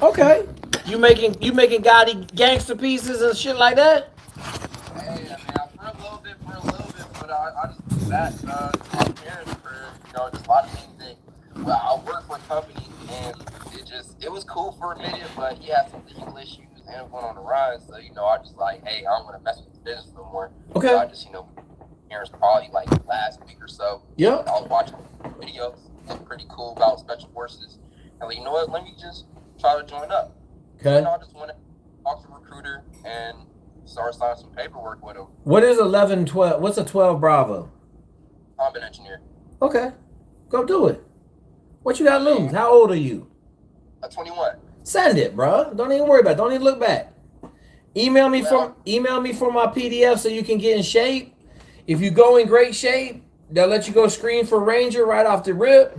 Okay. You making Gotti gangster pieces and shit like that? Hey, man, for a little bit, but I just do that to my parents for just a lot of things that. Well, I work for a company, and it was cool for a minute, but he had some legal issues and went on the run. So I just like, hey, I don't want to mess with the business no more. Okay. So I just parents probably like last week or so. Yep. I was watching videos, looked pretty cool about special forces, and like, you know what? Let me just try to join up. Okay. So I just went to talk to a recruiter and start signing some paperwork with him. What is 11, 12? What's a 12 Bravo? Combat engineer. Okay. Go do it. What you got to lose? How old are you? 21. Send it, bro. Don't even worry about it. Don't even look back. Email me for my PDF so you can get in shape. If you go in great shape, they'll let you go screen for Ranger right off the rip.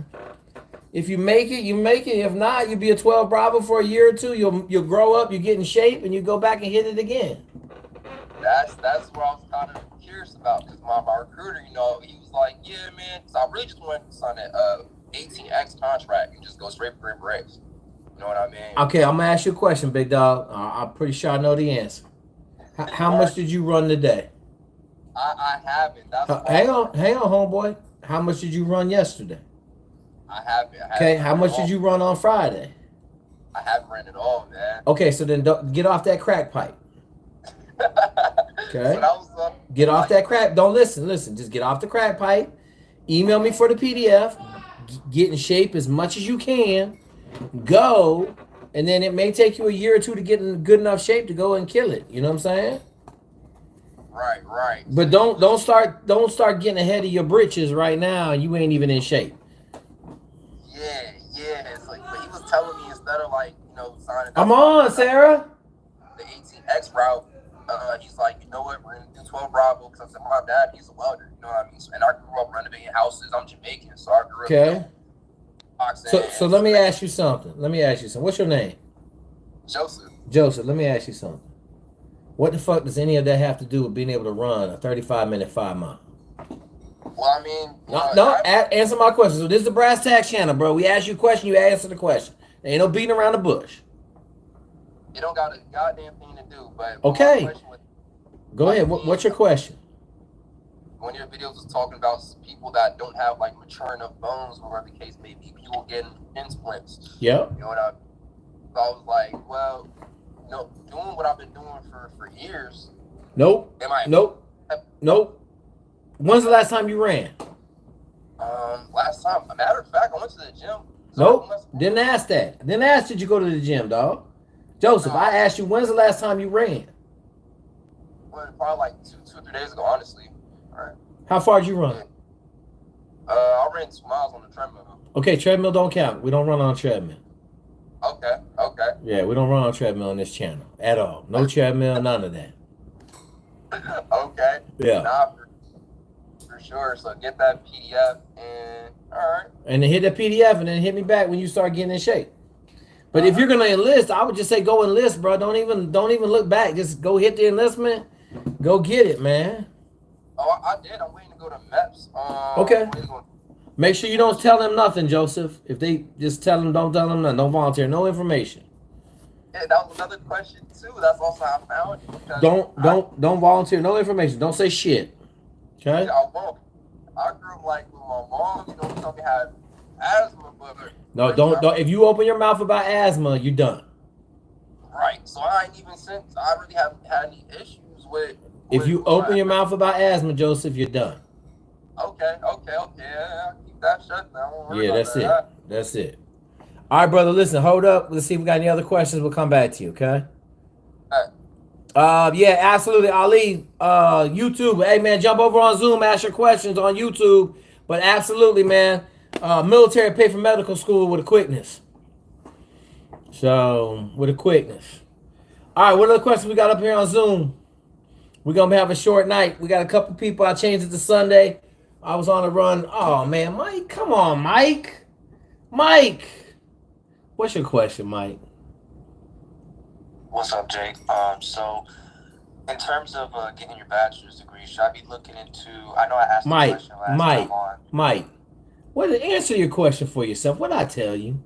If you make it, you make it. If not, you'll be a 12 Bravo for a year or two. You'll grow up, you get in shape, and you go back and hit it again. That's what I was kind of curious about, because my recruiter, he was like, yeah, man, because I really just wanted to sign that 18X contract and just go straight for embrace. You know what I mean? Okay, I'm going to ask you a question, big dog. I'm pretty sure I know the answer. How much did you run today? I haven't. Hang on, homeboy. How much did you run yesterday? I haven't. Okay, how much did you run on Friday? I haven't ran at all, man. Okay, so then get off that crack pipe. Okay. So get off that crack. Don't listen. Just get off the crack pipe. Email me for the PDF. Get in shape as much as you can. Go, and then it may take you a year or two to get in good enough shape to go and kill it. You know what I'm saying? Right. But don't start getting ahead of your britches right now. You ain't even in shape. Yeah. It's like, but he was telling me, instead of signing. I'm on, Sarah. The 18X route. He's like, you know what? We're gonna do 12 Bravo, because I said my dad, he's a welder. You know what I mean? And I grew up renovating houses. I'm Jamaican, so I grew up. Okay. So let me ask you something. What's your name? Joseph. Let me ask you something. What the fuck does any of that have to do with being able to run a 35-minute 5 mile? Well, I mean, answer my question. So this is the Brass Tax channel, bro. We ask you a question, you answer the question. There ain't no beating around the bush. You don't got a goddamn thing to do, but okay. Go ahead. What's your question? One of your videos was talking about people that don't have mature enough bones, or whatever the case may be, people getting splints. Yep. You know what I mean? So I was like, well, doing what I've been doing for years. Nope. When's the last time you ran? Last time, a matter of fact, I went to the gym. Nope. Didn't ask that. Didn't ask did you go to the gym, dog. Joseph, I asked you, when's the last time you ran? Well, probably 2 or 3 days ago, honestly. All right. How far did you run? I ran 2 miles on the treadmill. Okay, treadmill don't count. We don't run on treadmill. Okay. Yeah, we don't run on treadmill on this channel at all. No treadmill, none of that. Okay. Yeah. Nah, for sure. So get that PDF and all right. And then hit that PDF and then hit me back when you start getting in shape. But if you're gonna enlist, I would just say go enlist, bro. Don't even look back. Just go hit the enlistment. Go get it, man. Oh, I did. I'm waiting to go to MEPS. Okay. Make sure you don't tell them nothing, Joseph. If they just don't tell them nothing. Don't volunteer. No information. Yeah, that was another question too. That's also how I found it. Don't volunteer. No information. Don't say shit. Okay. I won't. I grew up with my mom. She told me I had asthma, but no, don't. If you open your mouth about asthma, you're done. Right. So I ain't even since I really haven't had any issues with. If you open your mouth about asthma, Joseph, you're done. Okay. Yeah, I'll keep that shut now. Yeah, that's it. All right, brother. Listen, hold up. Let's see if we got any other questions. We'll come back to you. Okay. Yeah, absolutely. Ali, YouTube. Hey, man, jump over on Zoom, ask your questions on YouTube. But absolutely, man, military pay for medical school with a quickness. So, with a quickness. All right, what other questions we got up here on Zoom? We're going to have a short night. We got a couple people. I changed it to Sunday. I was on a run. Oh, man, Mike. Come on, Mike. Mike. What's your question, Mike? What's up, Jake? So, in terms of getting your bachelor's degree, should I be looking into? I know I asked the question last time on. Mike, answer your question for yourself. What did I tell you?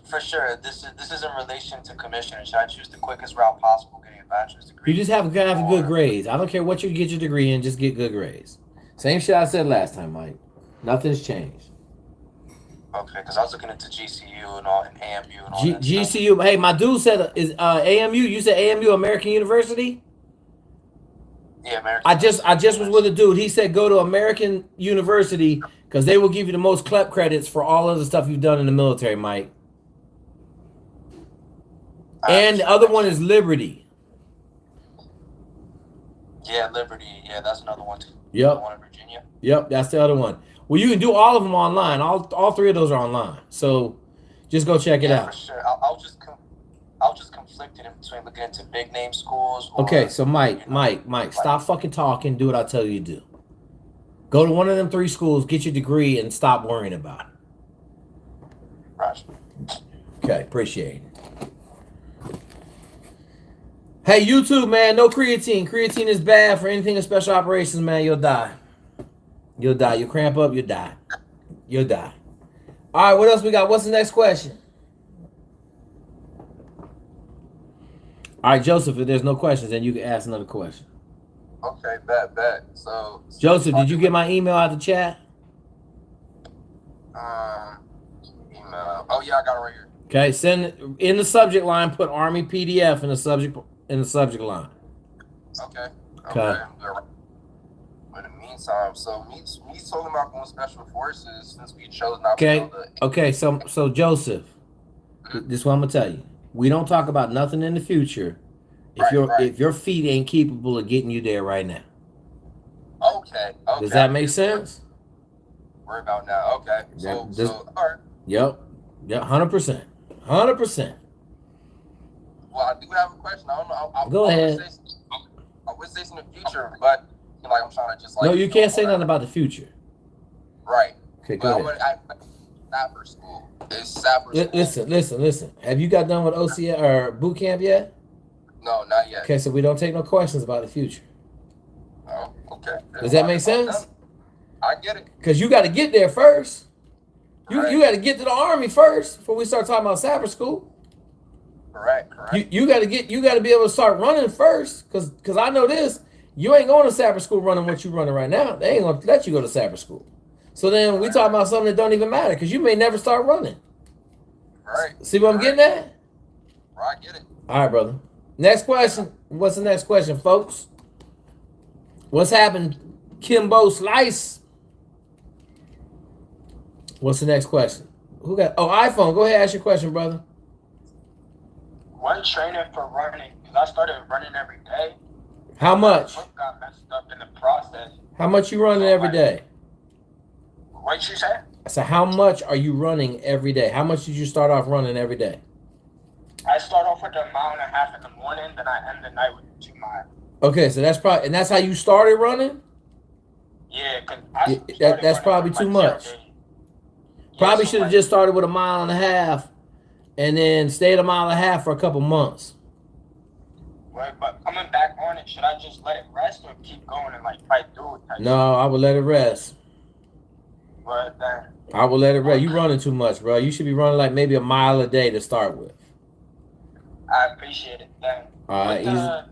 For sure. This is in relation to commissioner. Should I choose the quickest route possible getting a bachelor's degree? You just have to have good grades. I don't care what you get your degree in, just get good grades. Same shit I said last time, Mike. Nothing's changed. Okay, because I was looking into GCU and all, and AMU and all that GCU. stuff. Hey, my dude said is AMU. You said AMU, American University. Yeah, American. I just was with a dude. He said go to American University because they will give you the most CLEP credits for all of the stuff you've done in the military, Mike. And the other one is Liberty. Yeah, Liberty. Yeah, that's another one too. Yep. The one in Virginia. Yep, that's the other one. Well, you can do all of them online. All three of those are online. So just go check it out. For sure. I was just conflicted in between looking into big name schools. Or, Okay, so Mike, stop fucking talking. Do what I tell you to do. Go to one of them 3 schools, get your degree, and stop worrying about it. Right. Okay, appreciate it. Hey, YouTube, man, no creatine. Creatine is bad for anything in special operations, man. You'll die. You'll die. You'll cramp up. You'll die. You'll die. All right, what else we got? What's the next question? All right, Joseph, if there's no questions, then you can ask another question. Okay, bet. So Joseph, did you get my email out the chat? Email. Oh yeah, I got it right here. Okay, send in the subject line. Put Army PDF in the subject line. Okay. Okay. But in the meantime, so me talking about going special forces since we chose not Okay. to go to. Okay. So Joseph, this is what I'm gonna tell you. We don't talk about nothing in the future if your feet ain't capable of getting you there right now. Okay. Does that make sense? Worry about now. Okay. So all right. Yep. 100%. 100%. Well, I do have a question. I don't know. Go ahead. I would say in the future, but I'm trying to just No, you can't say nothing about the future. Right. Okay, go ahead. Sapper school. It's Sapper school. Listen. Have you got done with OCA or boot camp yet? No, not yet. Okay, so we don't take no questions about the future. Oh, okay. Does that make sense? I get it. Because you got to get there first. You Right. got to get to the Army first before we start talking about Sapper school. Correct. You got to be able to start running first. Because I know this. You ain't going to Sapper school running what you running right now. They ain't going to let you go to Sapper school. So then we talk about something that don't even matter because you may never start running. Right. See what I'm getting at? Right, I get it. All right, brother. Next question. What's the next question, folks? What's happened, Kimbo Slice? What's the next question? Who got? Oh, iPhone. Go ahead, ask your question, brother. One training for running, because I started running every day. How much? My foot got messed up in the process. How much you running every day? What you say? So how much are you running every day? How much did you start off running every day? I start off with 1.5 miles in the morning, then I end the night with 2 miles. Okay, so that's probably, and that's how you started running? Yeah, because That's probably too much. Probably should have just started with 1.5 miles and then stayed 1.5 miles for a couple months. Right, but coming back on it, should I just let it rest or keep going and fight through it? No, I would let it rest. But then I would let it rest. You running too much, bro. You should be running maybe 1 mile a day to start with. I appreciate it then. All right, easy.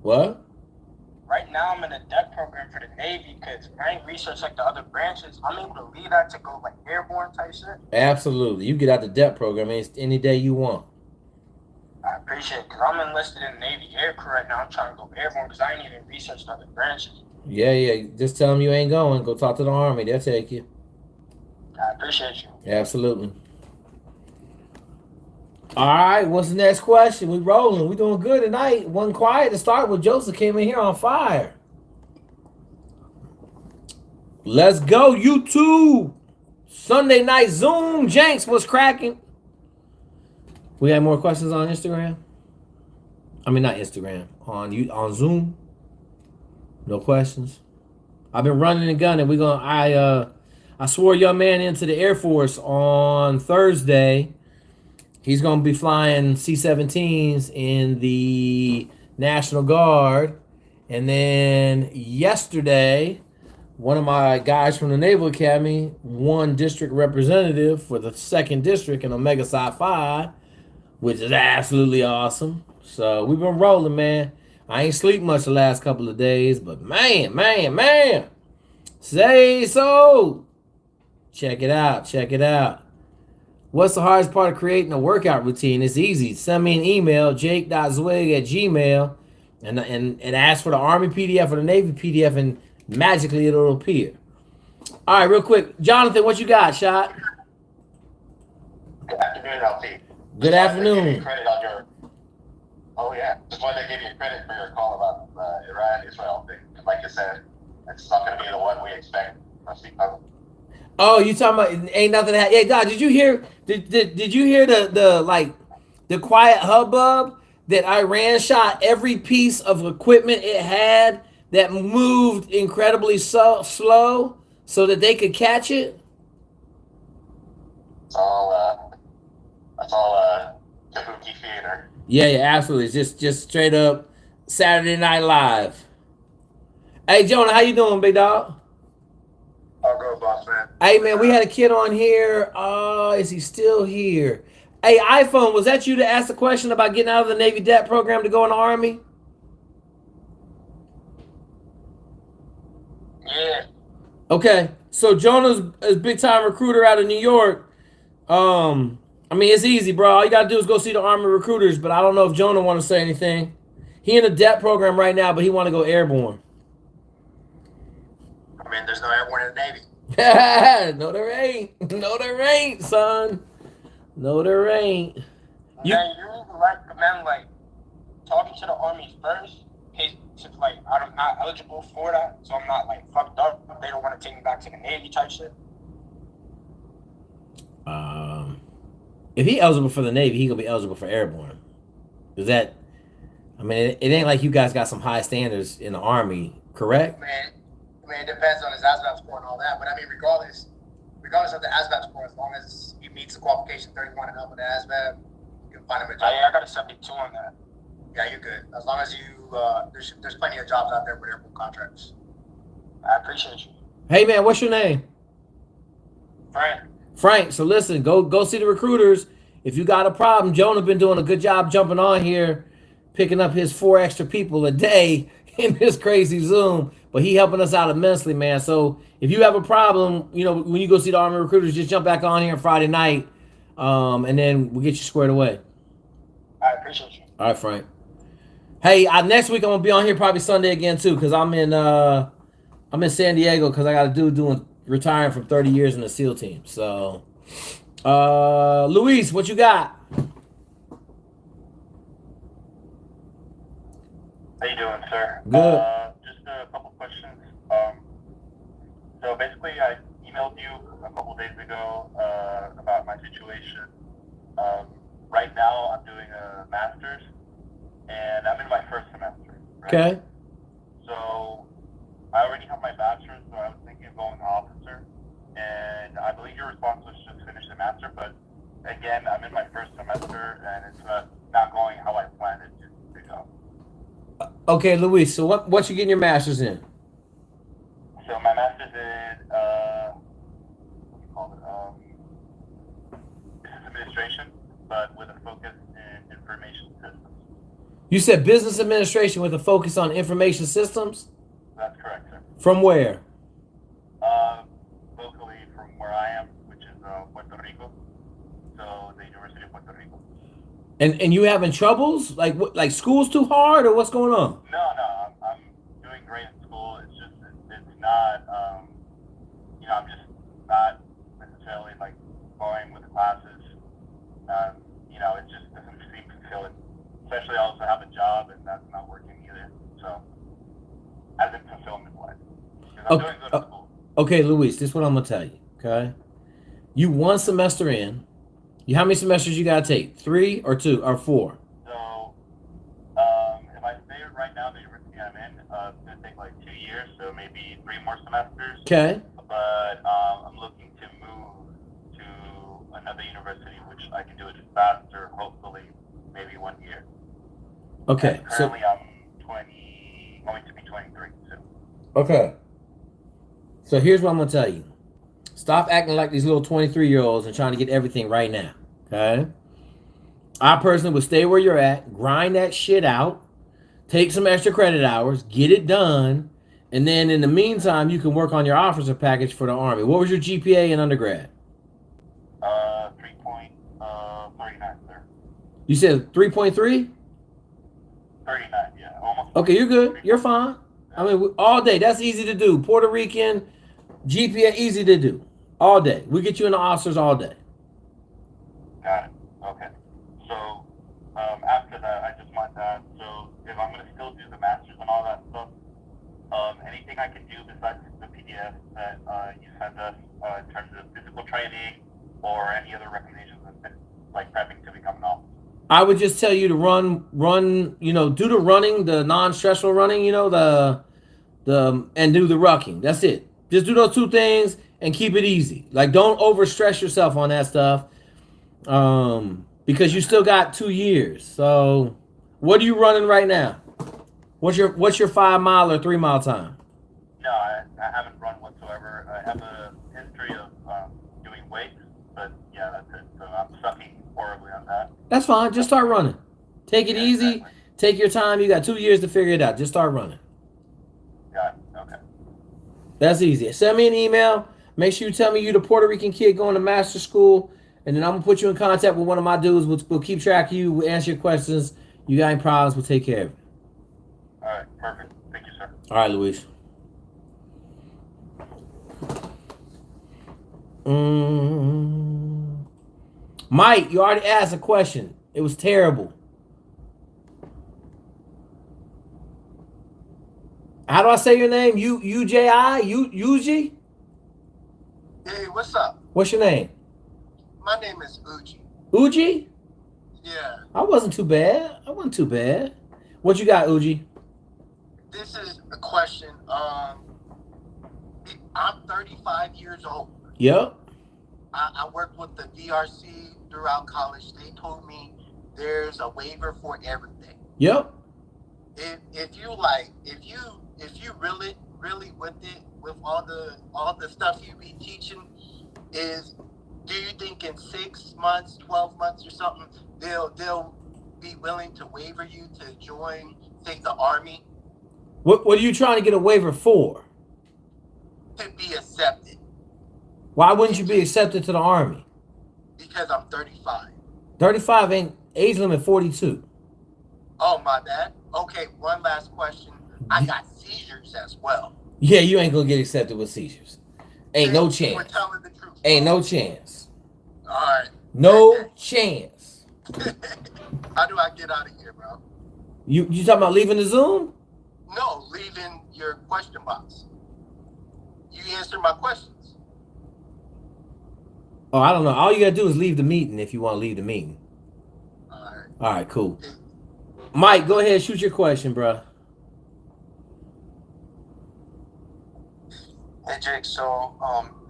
What? Right now, I'm in a debt program for the Navy because I ain't researched the other branches. I'm able to leave that to go airborne type shit. Absolutely. You get out the debt program any day you want. I appreciate it because I'm enlisted in the Navy Air Crew right now. I'm trying to go airborne because I ain't even researched other branches. Yeah. Just tell them you ain't going. Go talk to the Army. They'll take you. I appreciate you. Absolutely. All right, what's the next question? We rolling. We doing good tonight. One quiet to start with. Joseph came in here on fire. Let's go, YouTube. Sunday night Zoom. Jenks, what's cracking? We have more questions on Instagram? I mean, not Instagram. On Zoom? No questions? I've been running and gunning. I swore a young man into the Air Force on Thursday. He's going to be flying C-17s in the National Guard. And then yesterday, one of my guys from the Naval Academy won district representative for the 2nd district in Omega Psi Phi, which is absolutely awesome. So we've been rolling, man. I ain't sleep much the last couple of days, but man. Say so. Check it out. What's the hardest part of creating a workout routine? It's easy. Send me an email, jake.zwig@gmail, and ask for the Army PDF or the Navy PDF, and magically it'll appear. All right, real quick. Jonathan, what you got, Shot? Good afternoon, LT. Good afternoon. Oh, yeah. Just wanted to give you credit for your call about the Iran-Israel thing. Like you said, it's not going to be the one we expect. Oh, you talking about ain't nothing that? Hey, Doc, did you hear? Did you hear the quiet hubbub that Iran shot every piece of equipment it had that moved incredibly slow so that they could catch it? That's all kabuki theater. Yeah, absolutely. It's just straight up Saturday Night Live. Hey, Jonah, how you doing, big dog? I'll go, boss man. Hey, man, we had a kid on here. Is he still here? Hey, iPhone, was that you to ask the question about getting out of the Navy debt program to go in the Army? Yeah. Okay, so Jonah's a big-time recruiter out of New York. I mean, it's easy, bro. All you got to do is go see the Army recruiters, but I don't know if Jonah want to say anything. He in a debt program right now, but he want to go airborne. I mean, there's no airborne in the Navy. No, there ain't. No, there ain't, son. No, there ain't. You recommend like talking to the Army first, since like I'm not eligible for that, so I'm not like fucked up. They don't want to take me back to the Navy type shit. If he eligible for the Navy, he gonna be eligible for airborne. Is that? I mean, it ain't like you guys got some high standards in the Army, correct? I mean, it depends on his ASVAB score and all that. But I mean, regardless of the ASVAB score, as long as he meets the qualification 31 and up with the ASVAB, you can find him a job. Yeah, I got a 72 on that. Yeah, you're good. As long as you, there's plenty of jobs out there with airborne contracts. I appreciate you. Hey, man, what's your name? Frank. So listen, go see the recruiters. If you got a problem, Jonah been doing a good job jumping on here, picking up his 4 extra people a day in this crazy Zoom. But he helping us out immensely, man. So if you have a problem, you know, when you go see the Army recruiters, just jump back on here on Friday night, and then we'll get you squared away. I appreciate you. All right, Frank. Hey, next week I'm gonna be on here probably Sunday again too, because I'm in San Diego because I got a dude doing retiring from 30 years in the SEAL team. So, Luis, what you got? How you doing, sir? Good. Just a couple questions. So basically, I emailed you a couple days ago about my situation. Right now, I'm doing a master's, and I'm in my first semester. Right? Okay. So I already have my bachelor's, so I was thinking of going officer. And I believe your response was just finish the master, but again, I'm in my first semester, and it's not going how I planned it to go. Okay, Luis. So what you getting your master's in? So my master's in what do you call it? Business administration, but with a focus in information systems. You said business administration with a focus on information systems? That's correct, sir. From where? Locally from where I am, which is Puerto Rico. So the University of Puerto Rico. And you having troubles? Like school's too hard, or what's going on? No, I'm doing great in school. It's just it's not I'm just not necessarily like going with the classes. It just doesn't seem fulfilling. Especially I also have a job and that's not working either. So as in fulfillment wise. I'm doing good in school. Okay, Luis, this is what I'm gonna tell you. Okay. You 1 semester in. How many semesters you gotta take? 3 or 2 or 4? So, if I stay right now, the university I'm in, it's gonna take like 2 years, so maybe 3 more semesters. Okay. But I'm looking to move to another university, which I can do it faster, hopefully, maybe 1 year. Okay. And currently, I'm going to be 23 soon. Okay. So here's what I'm gonna tell you. Stop acting like these little 23-year-olds and trying to get everything right now. Okay? I personally would stay where you're at, grind that shit out, take some extra credit hours, get it done, and then in the meantime, you can work on your officer package for the Army. What was your GPA in undergrad? 3.39, sir. You said 3.3? 39, yeah. Almost. Okay, you're good. You're fine. I mean, all day. That's easy to do. Puerto Rican, GPA, easy to do. All day. We get you in the officers all day. Got it. Okay. So, after that, I just want that. So, if I'm going to still do the masters and all that stuff, anything I can do besides the PDF that you send us in terms of physical training or any other recommendations, like prepping to become an officer? I would just tell you to run, do the running, the non-stressful running, and do the rucking. That's it. Just do those two things and keep it easy. Like, don't overstress yourself on that stuff, because you still got 2 years. So, what are you running right now? What's your 5 mile or 3 mile time? No, I haven't run whatsoever. I have a history of doing weights, but yeah, that's it. So I'm sucking horribly on that. That's fine. Just start running. Take it easy. Exactly. Take your time. You got 2 years to figure it out. Just start running. Got it. Okay. That's easy. Send me an email. Make sure you tell me you're the Puerto Rican kid going to master school, and then I'm gonna put you in contact with one of my dudes. We'll keep track of you. We'll answer your questions. You got any problems? We'll take care of it. All right. Perfect. Thank you, sir. All right, Luis. Mike, you already asked a question. It was terrible. How do I say your name? UJI? Uji? Hey, what's up? What's your name? My name is Uji. Uji? Yeah. I wasn't too bad. What you got, Uji? This is a question. I'm 35 years old. Yep. I worked with the DRC throughout college. They told me there's a waiver for everything. Yep. If you really with it, with all the stuff you be teaching, do you think in 6 months, 12 months or something, they'll be willing to waiver you to join, say, the Army? What are you trying to get a waiver for? To be accepted. Why wouldn't you be accepted to the Army? Because I'm 35. 35 ain't age limit 42. Oh, my bad. Okay, one last question. I got seizures as well. Yeah, you ain't gonna get accepted with seizures. Ain't no chance. We're telling the truth. Ain't no chance. All right. No chance. How do I get out of here, bro? You talking about leaving the Zoom? No, leaving your question box. You answer my questions. Oh, I don't know. All you gotta do is leave the meeting if you want to leave the meeting. All right. All right, cool. Mike, go ahead, shoot your question, bro. Hey Jake, so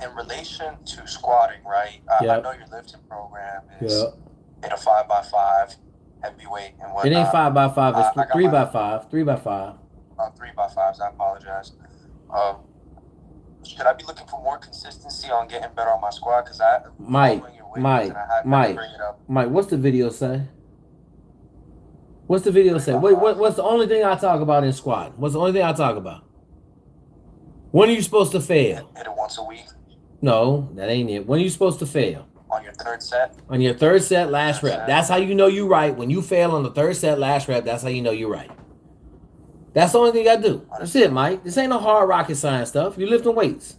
in relation to squatting, right? I know your lifting program is in a 5x5 heavyweight and whatnot. It ain't 5x5, it's 3x5. 3x5. 3x5s, I apologize. Should I be looking for more consistency on getting better on my squat? Because Mike, what's the video say? What's the video say? What's the only thing I talk about in squatting? What's the only thing I talk about? When are you supposed to fail? Hit it once a week. No, that ain't it. When are you supposed to fail? On your third set? On your third set, last rep. That's how you know you're right. When you fail on the third set, last rep, that's how you know you're right. That's the only thing you got to do. That's it, Mike. This ain't no hard rocket science stuff. You're lifting weights.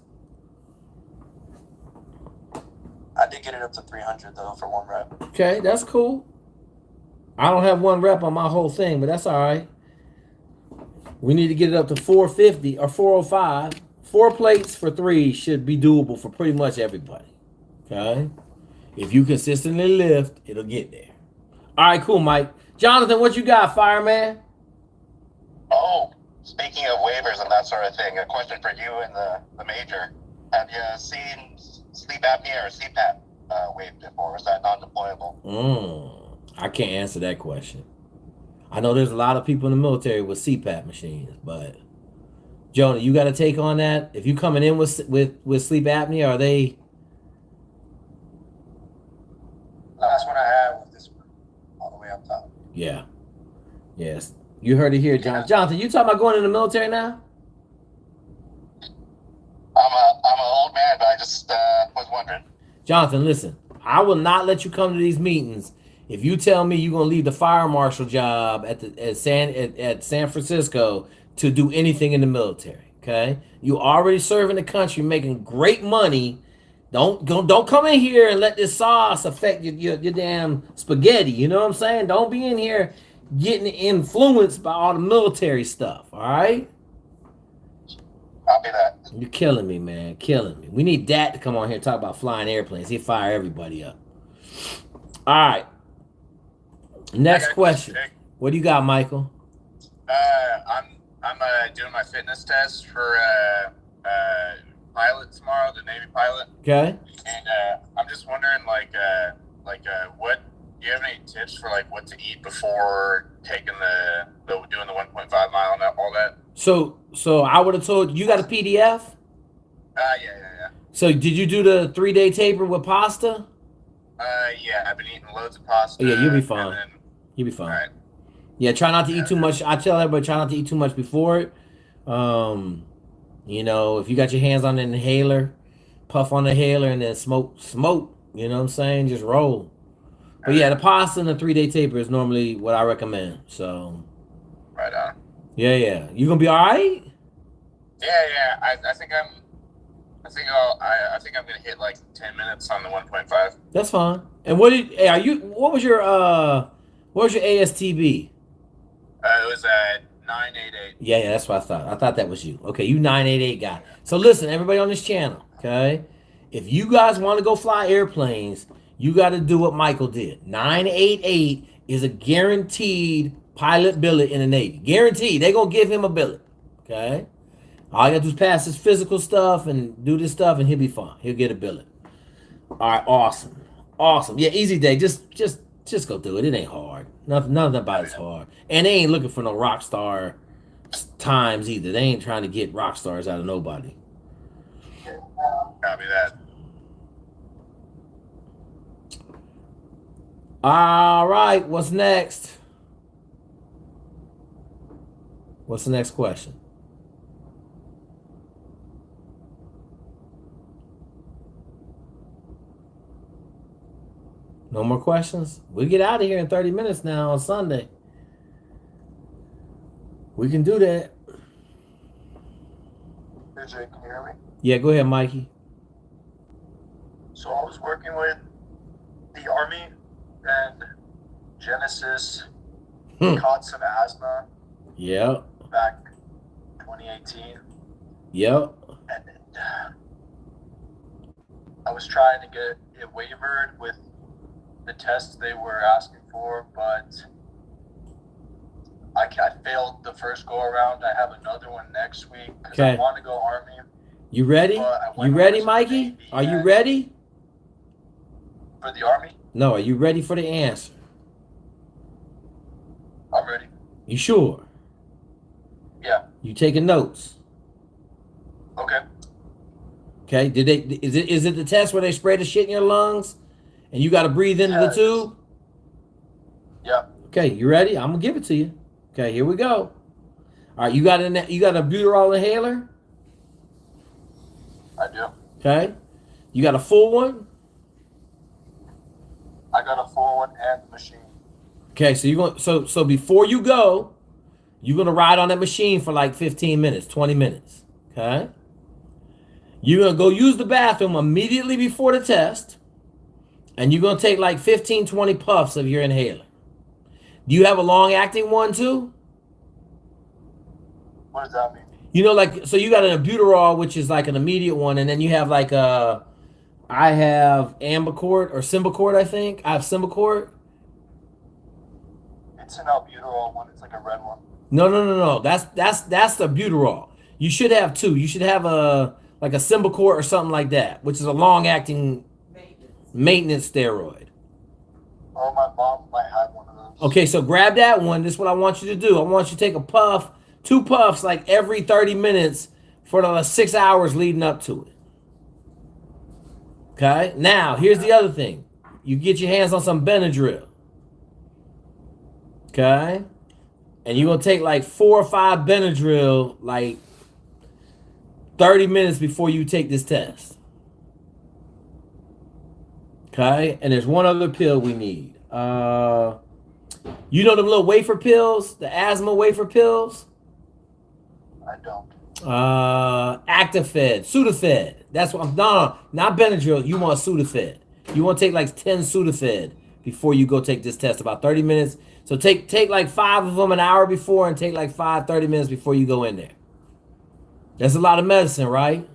I did get it up to 300, though, for 1 rep. Okay, that's cool. I don't have 1 rep on my whole thing, but that's all right. We need to get it up to 450 or 405. 4 plates for 3 should be doable for pretty much everybody. Okay? If you consistently lift, it'll get there. All right, cool, Mike. Jonathan, what you got, fireman? Oh, speaking of waivers and that sort of thing, a question for you and the major. Have you seen sleep apnea or CPAP waived before? Or is that non-deployable? I can't answer that question. I know there's a lot of people in the military with CPAP machines, but Jonah, you got a take on that? If you coming in with sleep apnea, are they? Last one I had was this one, all the way up top. Yeah. Yes. You heard it here, John. Jonathan, you talking about going in the military now? I'm an old man, but I just was wondering. Jonathan, listen. I will not let you come to these meetings if you tell me you're gonna leave the fire marshal job at San Francisco to do anything in the military. Okay, you already serving the country, making great money. Don't come in here and let this sauce affect your damn spaghetti. You know what I'm saying? Don't be in here getting influenced by all the military stuff. All right. Copy that. You're killing me, man. Killing me. We need Dat to come on here and talk about flying airplanes. He'll fire everybody up. All right. Next question. What do you got, Michael? I'm doing my fitness test for pilot tomorrow, the Navy pilot. Okay. And I'm just wondering, what do you have any tips for what to eat before taking doing the 1.5 mile and all that? So I would have told you got a PDF. Yeah. So did you do the 3-day taper with pasta? Yeah, I've been eating loads of pasta. Oh, yeah, you'll be fine. You'll be fine. All right. Yeah, try not to eat too much. I tell everybody try not to eat too much before it. You know, if you got your hands on an inhaler, puff on the inhaler and then smoke. You know what I'm saying? Just roll. But yeah, the pasta and the 3-day taper is normally what I recommend. So. Right on. Yeah. You gonna be all right? Yeah. I think I'm gonna hit 10 minutes on the 1.5. That's fine. And what was your ASTB? It was at 988. Yeah, that's what I thought. I thought that was you. Okay, you 988 guy. So listen, everybody on this channel, okay? If you guys want to go fly airplanes, you got to do what Michael did. 988 is a guaranteed pilot billet in the Navy. Guaranteed. They're going to give him a billet, okay? All you got to do is pass his physical stuff and do this stuff, and he'll be fine. He'll get a billet. All right, awesome. Yeah, easy day. Just go do it. It ain't hard. Nothing about it's hard. And they ain't looking for no rock star times either. They ain't trying to get rock stars out of nobody. Copy that. All right, what's next? What's the next question? No more questions? We get out of here in 30 minutes now on Sunday. We can do that. Hey, Jay, can you hear me? Yeah, go ahead, Mikey. So I was working with the Army and Genesis caught some asthma. Yep. Back 2018. Yep. And I was trying to get it waivered with the tests they were asking for, but I failed the first go around. I have another one next week because I want to go Army. You ready? You ready, Mikey? Are you ready? For the Army? No, are you ready for the answer? I'm ready. You sure? Yeah. You taking notes? Okay. Okay. Is it the test where they spray the shit in your lungs and you got to breathe into the tube? Yeah. Okay, you ready? I'm gonna give it to you. Okay, here we go. All right, you got a butyrol inhaler? I do. Okay. You got a full one? I got a full one and the machine. Okay, so you're going so before you go, you're gonna ride on that machine for like 15 minutes, 20 minutes. Okay. You're gonna go use the bathroom immediately before the test, and you're gonna take like 15, 20 puffs of your inhaler. Do you have a long-acting one too? What does that mean? You know, like, so you got an albuterol, which is like an immediate one, and then you have like I have Ambicort or Symbicort, I think. I have Symbicort. It's an albuterol one. It's like a red one. No. That's the albuterol. You should have two. You should have a Symbicort or something like that, which is a long-acting maintenance steroid. Oh, my mom might have one of those. Okay, so grab that one. This is what I want you to do. I want you to take a puff 2 puffs like every 30 minutes for the 6 hours leading up to it. Okay? Now, here's the other thing. You get your hands on some Benadryl. Okay? And you're going to take like 4 or 5 Benadryl like 30 minutes before you take this test. Okay? And there's one other pill we need. You know them little wafer pills? The asthma wafer pills? I don't. Actifed, Sudafed. That's what I'm not Benadryl. You want Sudafed. You want to take like 10 Sudafed before you go take this test, about 30 minutes. So take like 5 of them an hour before and take like 30 minutes before you go in there. That's a lot of medicine, right?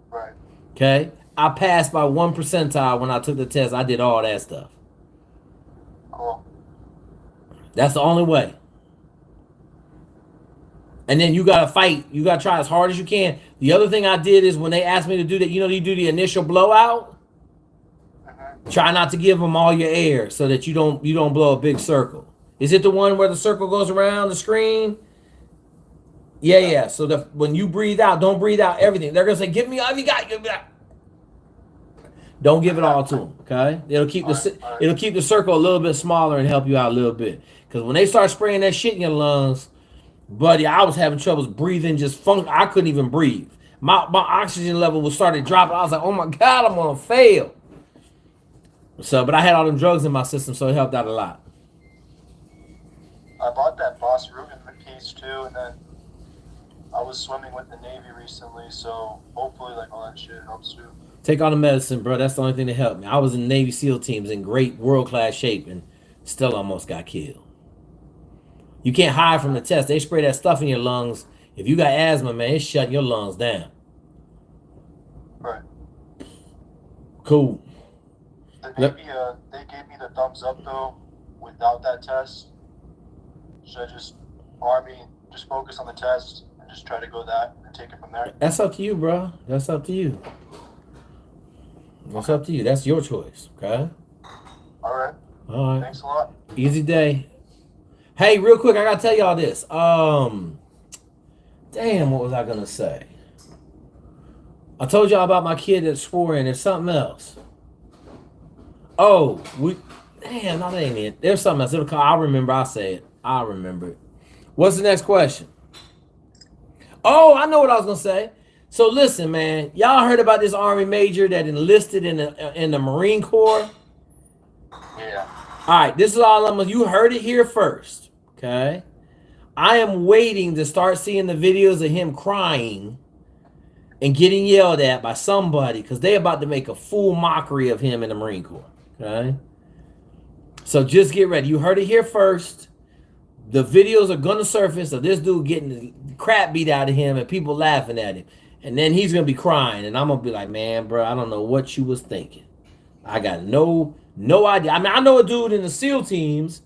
Right. Okay. I passed by 1 percentile when I took the test. I did all that stuff. Cool. That's the only way. And then you got to fight. You got to try as hard as you can. The other thing I did is when they asked me to do that, you do the initial blowout. Try not to give them all your air so that you don't blow a big circle. Is it the one where the circle goes around the screen? Yeah. So when you breathe out, don't breathe out everything. They're gonna say, "Give me all you got." Don't give it all to them. Okay? It'll keep the circle a little bit smaller and help you out a little bit. Because when they start spraying that shit in your lungs, buddy, I was having troubles breathing. I couldn't even breathe. My oxygen level was started dropping. I was like, "Oh my God, I'm gonna fail." So, but I had all them drugs in my system, so it helped out a lot. I bought that Boss Rugen case too, and then I was swimming with the Navy recently, so hopefully like all that shit helps too. Take all the medicine, bro. That's the only thing that helped me. I was in Navy SEAL teams in great world-class shape and still almost got killed. You can't hide from the test. They spray that stuff in your lungs. If you got asthma, man, it's shutting your lungs down. Right. Cool. The Navy, they gave me the thumbs up though, without that test. Should I just focus on the test and just try to go that and take it from there? That's up to you, bro. That's up to you. That's up to you. That's your choice, okay? All right. Thanks a lot. Easy day. Hey, real quick, I gotta tell y'all this. Damn, what was I gonna say? I told y'all about my kid that swore in. There's something else. Oh, damn, no, that ain't it. There's something else. I'll remember. I'll say it. I'll remember it. What's the next question? Oh, I know what I was gonna say. So listen, man, y'all heard about this Army major that enlisted in the Marine Corps? Yeah. All right, this is all you heard it here first, okay? I am waiting to start seeing the videos of him crying and getting yelled at by somebody because they're about to make a full mockery of him in the Marine Corps, okay? So just get ready. You heard it here first. The videos are going to surface of this dude getting the crap beat out of him and people laughing at him. And then he's going to be crying. And I'm going to be like, man, bro, I don't know what you was thinking. I got no idea. I mean, I know a dude in the SEAL teams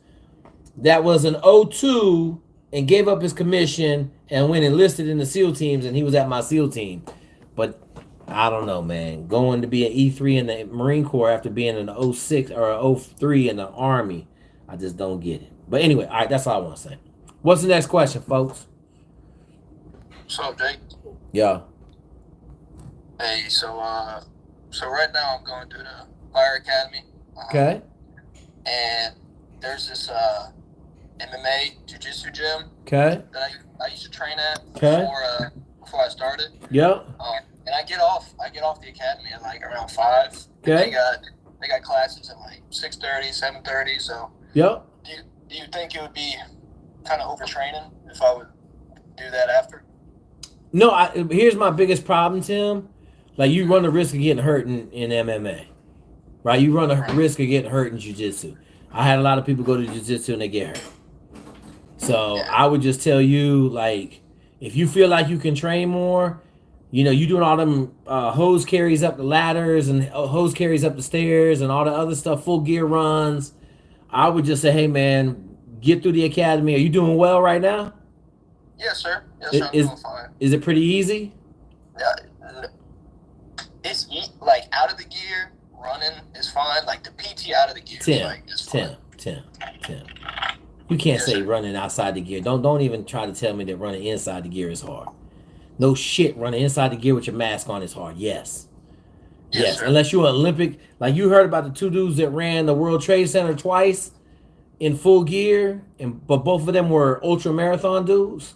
that was an O2 and gave up his commission and went enlisted in the SEAL teams, and he was at my SEAL team. But I don't know, man. Going to be an E3 in the Marine Corps after being an 06 or an 03 in the Army, I just don't get it. But anyway, all right, that's all I want to say. What's the next question, folks? What's up, Jake? Yeah. Hey, so right now I'm going through the Fire Academy. Okay. And there's this MMA jiu-jitsu gym. Okay. That I used to train at Okay. before I started. Yep. And I get off the academy at like around 5. Okay. They got classes at like 6:30, 7:30. So Yep. do you think it would be kind of overtraining if I would do that after? No, here's my biggest problem, Tim. Like, you run the risk of getting hurt in MMA, right? You run the risk of getting hurt in jiu-jitsu. I had a lot of people go to jiu-jitsu and they get hurt. So I would just tell you, like, if you feel like you can train more, you doing all them hose carries up the ladders and hose carries up the stairs and all the other stuff, full gear runs, I would just say, hey, man, get through the academy. Are you doing well right now? Yes, sir. Yes, sir. I'm doing fine. Is it pretty easy? Yeah. It's like out of the gear, running is fine. Like the PT out of the gear. 10. Like, it's fine. 10. You can't Yes, say sir. running outside the gear. Don't even try to tell me that running inside the gear is hard. No shit, running inside the gear with your mask on is hard. Yes. Yes, sir. unless you're Olympic. Like you heard about the two dudes that ran the World Trade Center twice in full gear, but both of them were ultra marathon dudes.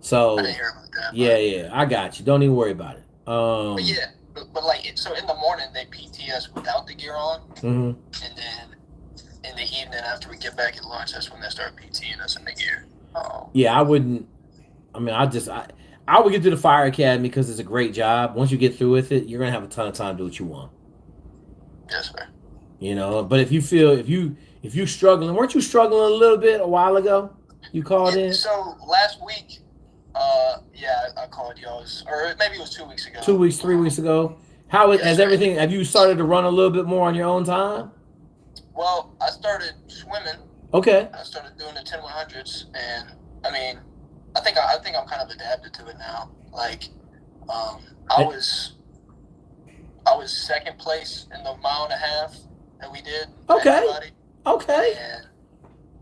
So I didn't hear about that. yeah, I got you. Don't even worry about it. But yeah, but like, so in the morning they PT us without the gear on, Mhm. and then in the evening after we get back at lunch, that's when they start PTing us in the gear. Yeah, I wouldn't. I mean, I would get to the fire academy because it's a great job. Once you get through with it, you're gonna have a ton of time to do what you want. Yes, sir. You know, but if you're struggling, weren't you struggling a little bit a while ago? You called in So last week, yeah, I called y'all's, or maybe it was 2 weeks ago. 2 weeks, 3 weeks ago. How Yes, has sir. everything? Have you started to run a little bit more on your own time? Well, I started swimming. Okay. I started doing the 10-100s, and I mean, I think I'm kind of adapted to it now. Like, I was second place in the 1.5 miles that we did. Okay. Everybody, Okay. and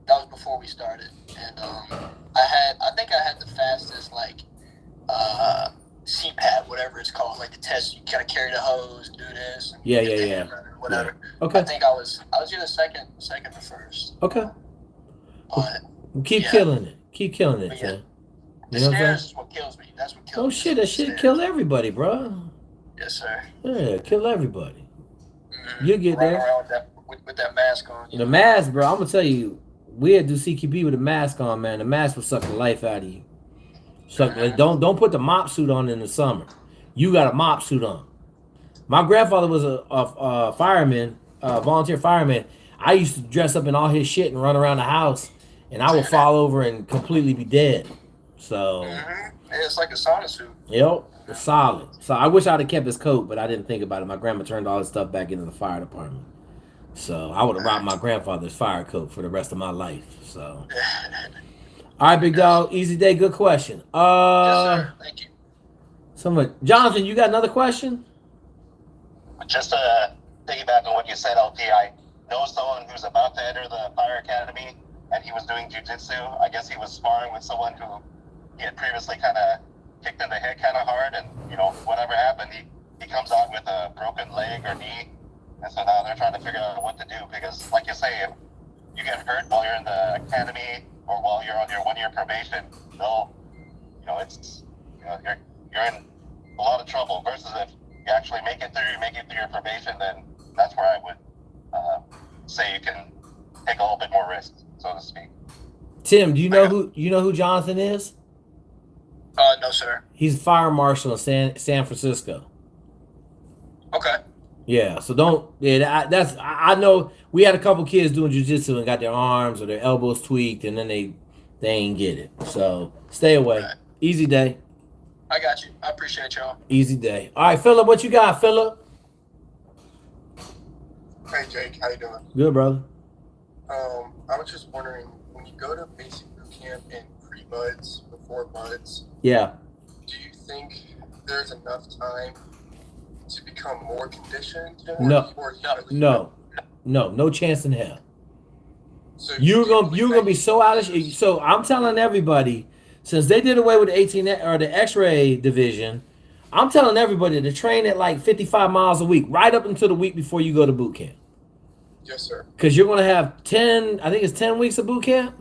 that was before we started. And I think I had the fastest CPAP, whatever it's called, like the test. You kind of carry the hose, do this. And Yeah. Whatever. Okay. I think I was either second or first. Okay. But Keep yeah. killing it. Keep killing it, But yeah. man. The You know what I'm stairs saying? is what kills me. That's what kills me. Oh shit, that The shit stairs. kill everybody, bro. Yes, sir. Yeah, kill everybody. Mm-hmm. You'll get Running there. around with that mask on. The mask, bro. I'm gonna tell you, we had to do CQB with a mask on, man. The mask will suck the life out of you. Like, don't put the mop suit on in the summer. You got a mop suit on. My grandfather was a fireman, a volunteer fireman. I used to dress up in all his shit and run around the house, and I would fall over and completely be dead. So, Yeah, it's like a sauna suit. yep, it's solid. So I wish I'd have kept his coat, but I didn't think about it. My grandma turned all his stuff back into the fire department. So I would have rocked my grandfather's fire coat for the rest of my life. So, all right, big dog, easy day, good question. Yes, sir. Thank you. Jonathan, you got another question? Just to piggyback on what you said, LP, I know someone who's about to enter the fire academy, and he was doing jiu-jitsu. I guess he was sparring with someone who he had previously kind of kicked in the head kind of hard, and, you know, whatever happened, he comes out with a broken leg or knee, and so now they're trying to figure out what to do, because, like you say, if you get hurt while you're in the academy or while you're on your 1-year probation, they'll, you know, it's, you know, you're in a lot of trouble, versus if you actually make it through your probation, then that's where I would say you can take a little bit more risk, so to speak. Tim, do you know who Jonathan is? No, sir. He's fire marshal in San Francisco. Okay. Yeah, so don't. Yeah, I know we had a couple kids doing jiu-jitsu and got their arms or their elbows tweaked, and then they ain't get it. So stay away. Right. Easy day. I got you. I appreciate y'all. Easy day. All right, Phillip, what you got, Phillip? Hey Jake, how you doing? Good, brother. I was just wondering, when you go to basic boot camp in pre-buds, before buds, Yeah. do you think there's enough time to become more conditioned? No. Or you really- No chance in hell. So You're gonna be so out of shape. So I'm telling everybody, since they did away with the 18 or the X-ray division, I'm telling everybody to train at like 55 miles a week, right up until the week before you go to boot camp. Yes, sir. Because you're gonna have 10, I think it's 10 weeks of boot camp.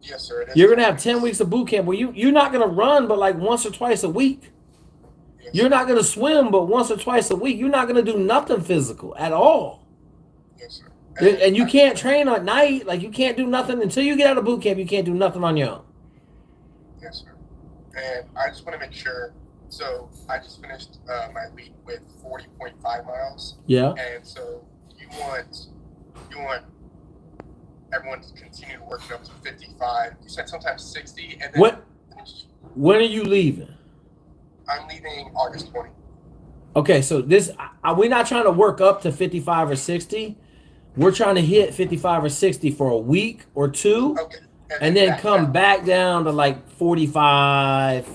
Yes, sir. It is. You're gonna have 10 weeks of boot camp where you're not gonna run but like once or twice a week. Yes, You're not gonna swim but once or twice a week. You're not gonna do nothing physical at all. Yes, sir. And you can't train at night. Like you can't do nothing until you get out of boot camp. You can't do nothing on your own. Yes, sir. And I just want to make sure. So I just finished my week with 40.5 miles. Yeah. And so you want everyone to continue working up to 55. You said sometimes 60. And then When are you leaving? I'm leaving August 20. Okay, so we're not trying to work up to 55 or 60. We're trying to hit 55 or 60 for a week or two, Okay. and then come back down to like 45,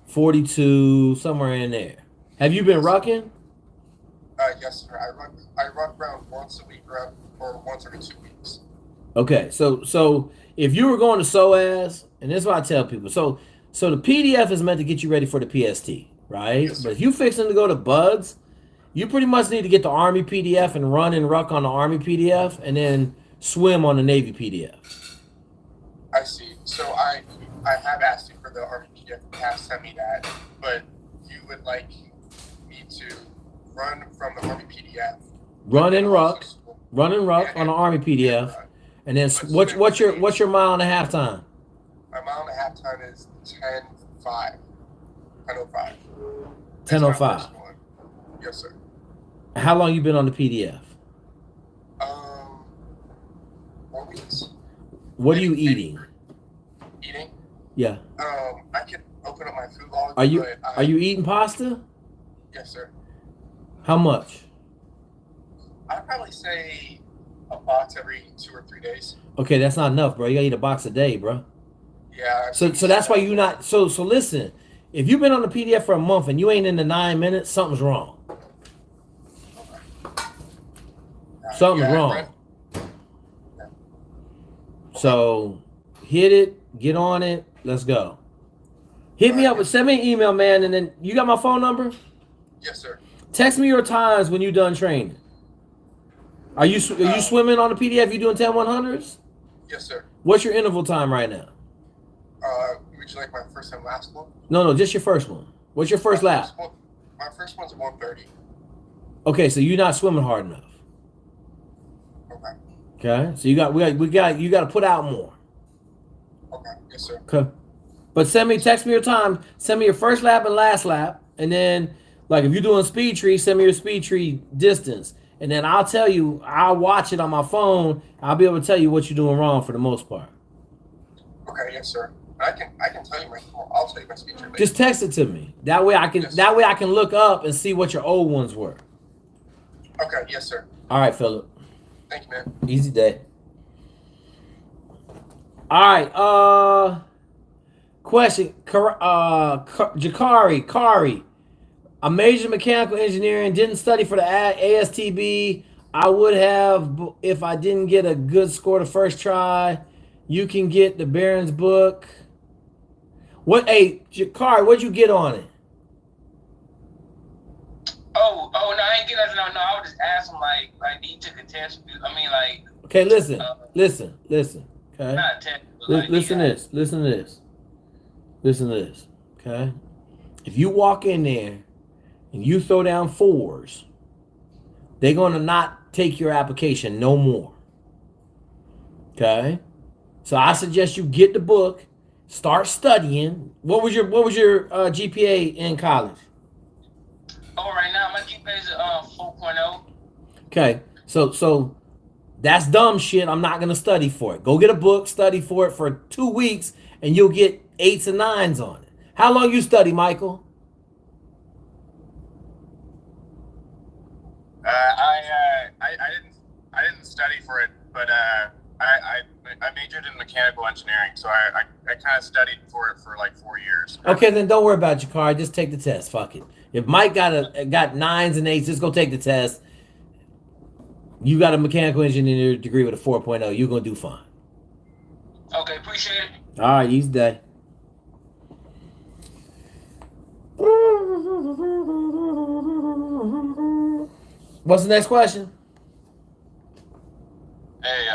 42, somewhere in there. Have you been rucking? Yes, sir. I run around once a week or once every 2 weeks. Okay, so if you were going to SOAS, and this is what I tell people, so the PDF is meant to get you ready for the PST, right? Yes, sir. But if you fixing to go to Buds, you pretty much need to get the Army PDF and run and ruck on the Army PDF, and then swim on the Navy PDF. I see. So I have asked you for the Army PDF. You have sent me that, but you would like me to run from the Army PDF. Run and ruck on the Army PDF, and then what's your mile and a half time? My mile and a half time is 10:05. 10:05. 10:05. Yes, sir. How long you been on the PDF? 4 weeks. What are you eating? Eating? Yeah. I can open up my food log. Are you eating pasta? Yes, sir. How much? I'd probably say a box every 2 or 3 days. Okay, that's not enough, bro. You gotta eat a box a day, bro. Yeah. So that's why you not. So listen. If you've been on the PDF for a month and you ain't in the 9 minutes, something's wrong. Something's wrong. Right. Yeah. So hit it, get on it, let's go. Hit me up, send me an email, man, and then you got my phone number? Yes, sir. Text me your times when you done training. Are you swimming on the PDF? You doing 10-100s? Yes, sir. What's your interval time right now? Would you like my first and last one? No, just your first one. What's your first lap? My first one's 1:30. Okay, so you're not swimming hard enough. Okay, so you got to put out more. Okay, yes, sir. Okay, but text me your time. Send me your first lap and last lap, and then like if you're doing speed tree, send me your speed tree distance, and then I'll tell you. I'll watch it on my phone. I'll be able to tell you what you're doing wrong for the most part. Okay, yes, sir. I can tell you I'll tell you my speed tree. Just text it to me. That way I can I can look up and see what your old ones were. Okay, yes, sir. All right, Phillip. Thank you, man. Easy day. All right. Question. Jakari. I majored in mechanical engineering. Didn't study for the ASTB. I would have if I didn't get a good score the first try. You can get the Barron's book. Jakari, what'd you get on it? Oh, no, I ain't get that. No, I was just asking, like, do you took a test? I mean, like. Okay, listen. Okay. Not a test, but like, Listen to this. Okay. If you walk in there and you throw down 4s, they're gonna not take your application no more. Okay. So I suggest you get the book, start studying. What was your GPA in college? Oh, right now my GPA is 4.0. Okay, so that's dumb shit. I'm not gonna study for it. Go get a book, study for it for 2 weeks, and you'll get 8s and 9s on it. How long you study, Michael? I didn't study for it, but I majored in mechanical engineering, so I kind of studied for it for like 4 years. Okay, then don't worry about it, Jakari. Just take the test. Fuck it. If Mike got 9s and 8s, just go take the test. You got a mechanical engineering degree with a 4.0. You're gonna do fine. Okay, appreciate it. All right, easy day. What's the next question? Hey,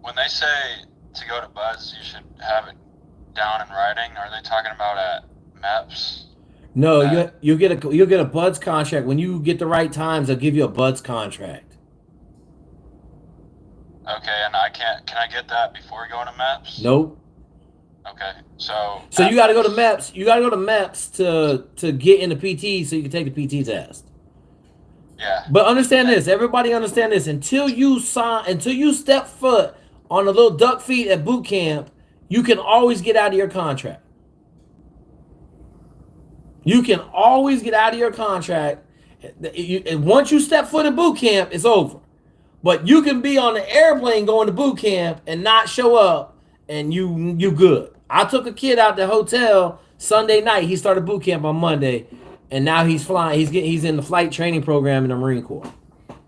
when they say to go to Buds, you should have it down in writing. Are they talking about at MEPS? No, you'll get a Buds contract. When you get the right times, they'll give you a Buds contract. Okay, and can I get that before going to MEPS? Nope. Okay, so you got to go to MEPS. You got to go to MEPS to get in the PT so you can take the PT test. Yeah. But understand this, everybody understand this. Until you step foot on the little duck feet at boot camp, you can always get out of your contract. You can always get out of your contract. And once you step foot in boot camp, it's over. But you can be on the airplane going to boot camp and not show up, and you good. I took a kid out the hotel Sunday night. He started boot camp on Monday, and now he's flying. He's in the flight training program in the Marine Corps.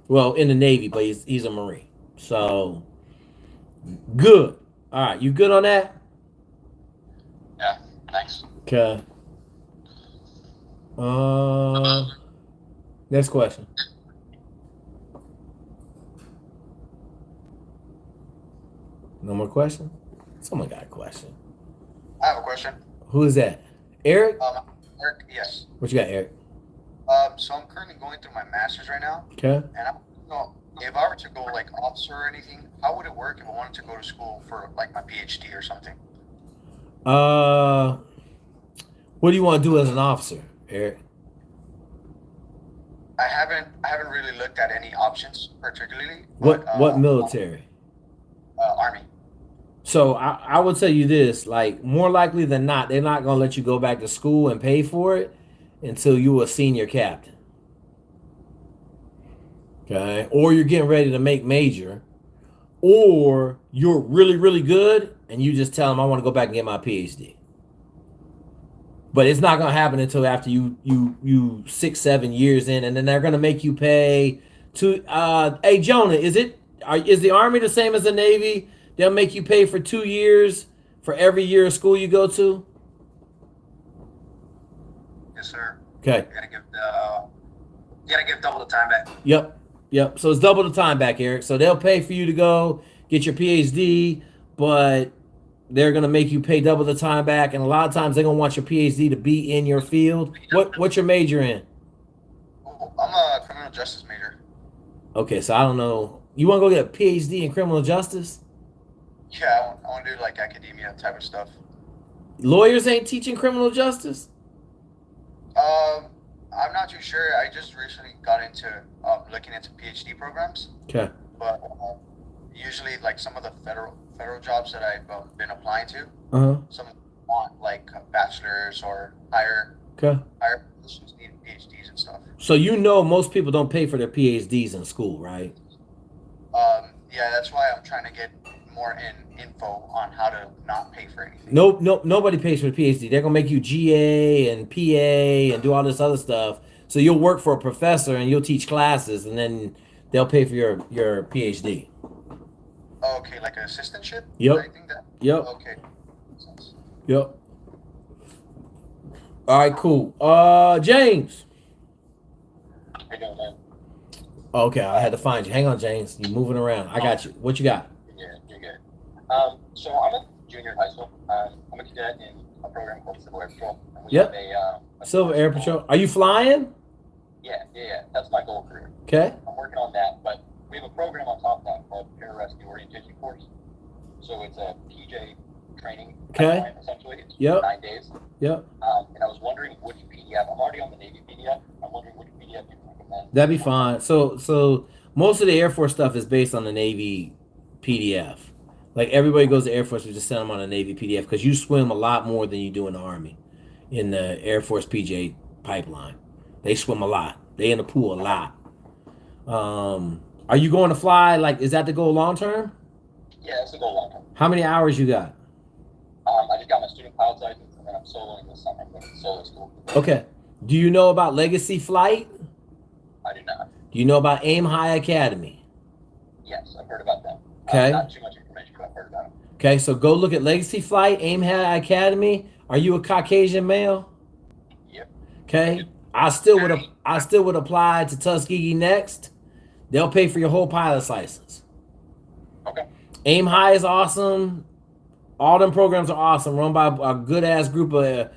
Well, in the Navy, but he's a Marine. So Good. All right, you good on that? Yeah, thanks. Okay. Next question. No more question? Someone got a question. I have a question. Who is that? Eric? Eric, yes. What you got, Eric? So I'm currently going through my master's right now, Okay. and I don't know if I were to go like officer or anything, how would it work if I wanted to go to school for like my PhD or something? What do you want to do as an officer, Eric? I haven't really looked at any options particularly. What But, military? Army. So I will tell you this, like more likely than not, they're not gonna let you go back to school and pay for it until you a senior captain. Okay. Or you're getting ready to make major, or you're really, really good and you just tell them I want to go back and get my PhD. But it's not gonna happen until after you 6-7 years in, and then they're gonna make you pay to hey Jonah, is the Army the same as the Navy? They'll make you pay for 2 years for every year of school you go to? Yes, sir. Okay. You gotta give double the time back. Yep. So it's double the time back, Eric. So they'll pay for you to go get your PhD, but they're gonna make you pay double the time back, and a lot of times they're gonna want your PhD to be in your field. What's your major in? I'm a criminal justice major. Okay, so I don't know. You want to go get a PhD in criminal justice? Yeah, I want to do like academia type of stuff. Lawyers ain't teaching criminal justice? I'm not too sure. I just recently got into looking into PhD programs. Okay. But usually, like some of the federal jobs that I've been applying to, some want like bachelors or higher positions need PhDs and stuff. So most people don't pay for their PhDs in school, right? Yeah, that's why I'm trying to get more info on how to not pay for anything. Nobody pays for the PhD. They're gonna make you GA and PA and do all this other stuff. So you'll work for a professor and you'll teach classes, and then they'll pay for your PhD. Okay, like an assistantship? Yep. I think that. Yep. Okay. Yep. All right, cool. James. How you doing, man? Okay, I had to find you. Hang on, James. You moving around. I got you. What you got? You're good. So I'm a junior in high school. I'm a cadet in a program called Civil Air Patrol. And we have a Silver Air Patrol. Are you flying? Yeah. That's my goal career. Okay. I'm working on that, but we have a program on top of that called Pararescue Orientation Course. So it's a PJ training pipeline, essentially. It's 9 days. Yep. And I was wondering which PDF. I'm already on the Navy PDF. I'm wondering which PDF you recommend. That'd be fine. So most of the Air Force stuff is based on the Navy PDF. Like everybody goes to Air Force, we just send them on a Navy PDF because you swim a lot more than you do in the Army. In the Air Force PJ pipeline, they swim a lot. They in the pool a lot. Are you going to fly? Like, is that the goal long term? Yeah, that's the goal long term. How many hours you got? I just got my student pilot's license, and then I'm soloing this summer. I'm going to solo school. Okay. Do you know about Legacy Flight? I do not. Do you know about Aim High Academy? Yes, I've heard about them. Okay. Not too much information, but I've heard about them. Okay, so go look at Legacy Flight, Aim High Academy. Are you a Caucasian male? Yep. Okay. I still would apply to Tuskegee next. They'll pay for your whole pilot's license. Okay. Aim High is awesome. All them programs are awesome, run by a good ass group of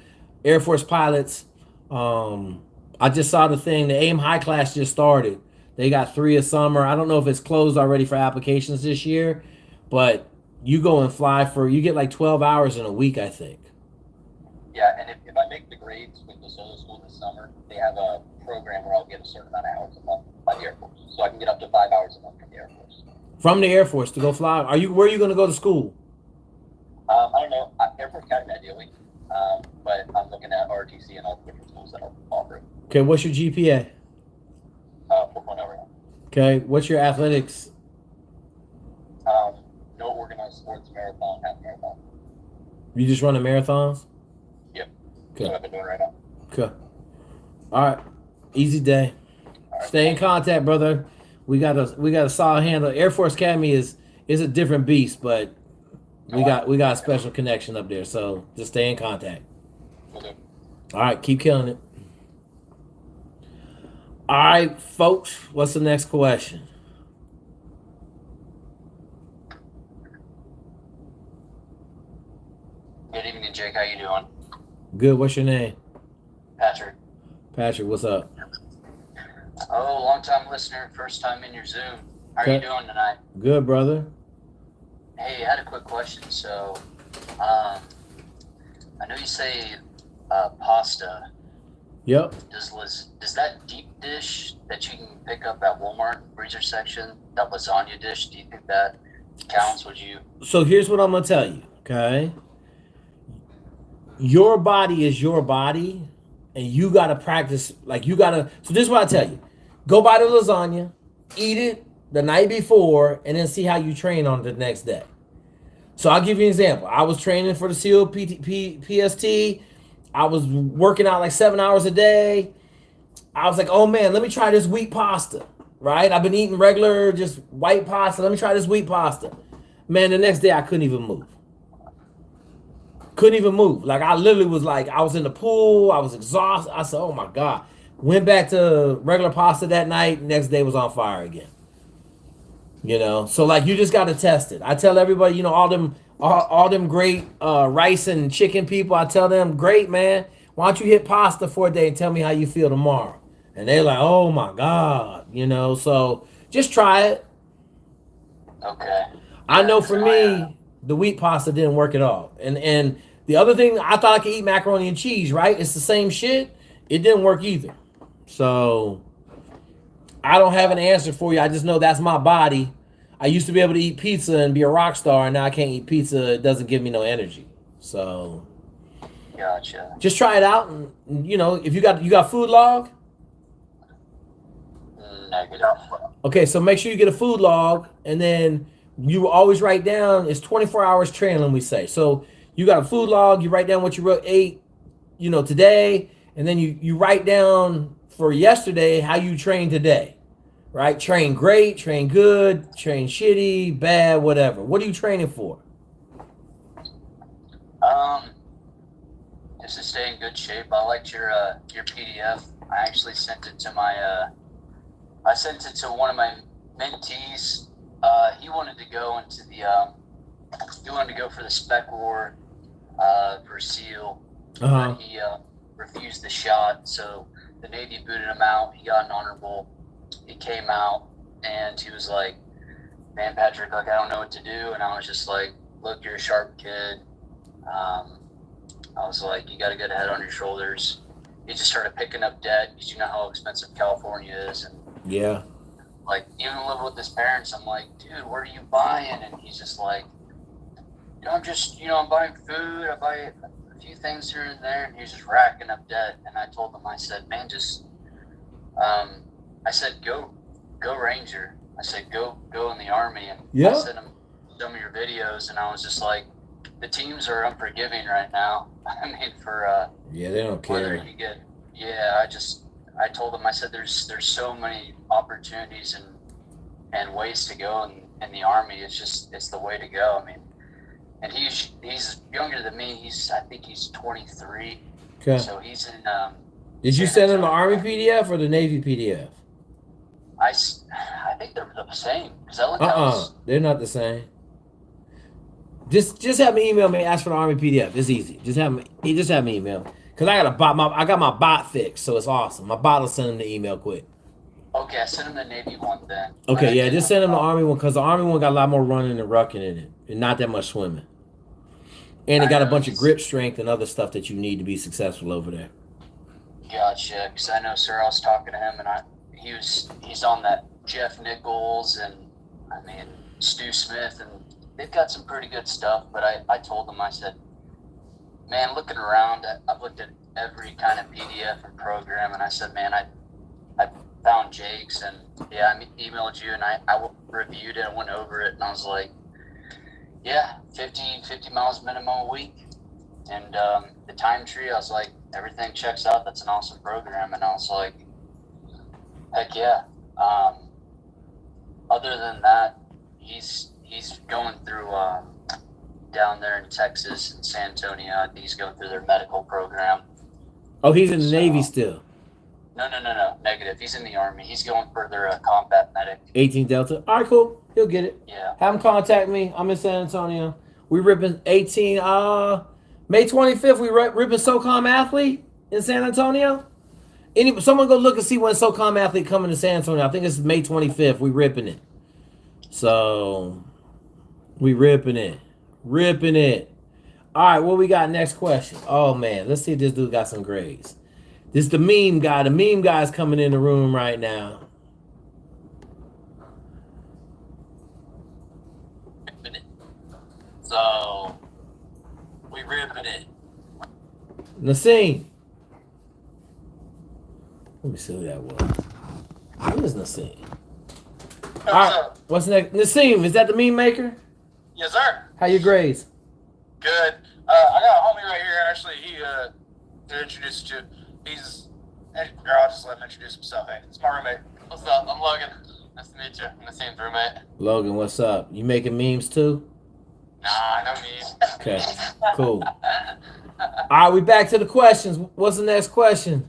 Air Force pilots. I just saw the thing. The Aim High class just started. They got 3 a summer. I don't know if it's closed already for applications this year, but you go and fly you get like 12 hours in a week, I think. Yeah, and if I make the grades with the solo school this summer, they have a program where I'll get a certain amount of hours a month by the Air Force. So I can get up to 5 hours a month from the Air Force. From the Air Force to go fly. Where are you going to go to school? I don't know. Air Force Academy ideally, but I'm looking at RTC and all the different schools that offer it. Okay, what's your GPA? 4.0 right now. Okay, what's your athletics? No organized sports, marathon, half marathon. You just running marathons? Yep. Okay. That's what I've been doing right now. Okay. All right. Easy day. Stay in contact, brother. We got a solid handle. Air Force Academy is it's a different beast, but we got a special connection up there. So just stay in contact. Okay. All right, keep killing it. All right, folks, what's the next question? Good evening, Jake. How you doing? Good. What's your name? Patrick. Patrick, what's up? Oh, long-time listener, first time in your Zoom. How are you doing tonight? Good, brother. Hey, I had a quick question. So, I know you say pasta. Yep. Does that deep dish that you can pick up at Walmart freezer section, that lasagna dish, do you think that counts? Would you? So here's what I'm gonna tell you. Okay. Your body is your body, and you gotta practice. So this is what I tell you: go buy the lasagna, eat it the night before, and then see how you train on it the next day. So I'll give you an example. I was training for the PST. I was working out like 7 hours a day. I was like, oh man, let me try this wheat pasta, right? I've been eating regular, just white pasta. Let me try this wheat pasta. Man, the next day I couldn't even move. Like I literally was like, I was in the pool. I was exhausted. I said, oh my God. Went back to regular pasta that night. Next day was on fire again. So like you just got to test it. I tell everybody, all them great rice and chicken people, I tell them, great, man. Why don't you hit pasta for a day and tell me how you feel tomorrow? And they're like, oh my God, so just try it. Okay. I know for me, the wheat pasta didn't work at all. And the other thing, I thought I could eat macaroni and cheese, right? It's the same shit. It didn't work either. So I don't have an answer for you. I just know that's my body. I used to be able to eat pizza and be a rock star, and now I can't eat pizza. It doesn't give me no energy. So Gotcha. just try it out, and if you got food log. Negative. Okay, so make sure you get a food log, and then you always write down. It's 24 hours training, we say. So you got a food log. You write down what you ate, today, and then you write down for yesterday how you trained today. Right? Train great, train good, train shitty, bad, whatever. What are you training for? Just to stay in good shape. I liked your PDF. I actually sent it to one of my mentees. He wanted to go for the spec war for SEAL. Uh-huh. But he refused the shot, so the Navy booted him out. He got an honorable. He came out and he was like, man, Patrick, like, I don't know what to do. And I was just like, look, you're a sharp kid. I was like, you got a good head on your shoulders. He just started picking up debt because you know how expensive California is. And yeah, like, even living with his parents, I'm like, dude, what are you buying? And he's just like, I'm just, I'm buying food. I buy a few things here and there. And he's just racking up debt. And I told him, I said, man, just, I said, go Ranger. I said, go in the Army. And yeah. I sent him some of your videos, and I was just like, the teams are unforgiving right now. I mean, for yeah, they don't care. I told him, I said, there's so many opportunities and ways to go in the Army. It's the way to go. I mean, and he's younger than me. I think he's 23. Okay. So he's in. Did you send him the Army PDF or the Navy PDF? I think they're the same. Cause I looked they're not the same. Just have me email me. Ask for the Army PDF. It's easy. Just have me email me. Cause I got my bot fixed, so it's awesome. My bot will send him the email quick. Okay, I sent him the Navy one then. Okay, yeah, just send him the Army one because the Army one got a lot more running and rucking in it, and not that much swimming. And it got a bunch of grip strength and other stuff that you need to be successful over there. Gotcha. Because I know, sir, I was talking to him, and he's on that Jeff Nichols and I mean Stu Smith, and they've got some pretty good stuff. But I told him, I said, man, looking around, I've looked at every kind of PDF and program, and I said, man, I found Jake's, and yeah, I emailed you, and I reviewed it and went over it, and I was like, yeah, 50 miles minimum a week. And the time tree, I was like, everything checks out. That's an awesome program. And I was like, heck yeah. Other than that, he's he's going through down there in Texas and San Antonio. I think he's going through their medical program. Oh, he's in the Navy still. No. Negative. He's in the Army. He's going for their combat medic. 18 Delta. All right, cool. He'll get it. Yeah. Have him contact me. I'm in San Antonio. We ripping 18. May 25th. We ripping SOCOM athlete in San Antonio. Someone go look and see when SOCOM athlete coming to San Antonio. I think it's May 25th. We ripping it. So we ripping it. All right, what we got next question? Oh man, let's see if this dude got some grades. This is the meme guy. The meme guy's coming in the room right now. So we ripping it. Nassim. Let me see who that was. Who is Nassim? All right, what's next? Nassim, is that the meme maker? Yes, sir. How your grades? Good. I got a homie right here. Actually, he introduced you. I'll just let him introduce himself. Hey, it's my roommate. What's up? I'm Logan. Nice to meet you. I'm the same roommate. Logan, what's up? You making memes too? Nah, no memes. Okay, cool. All right, we back to the questions. What's the next question?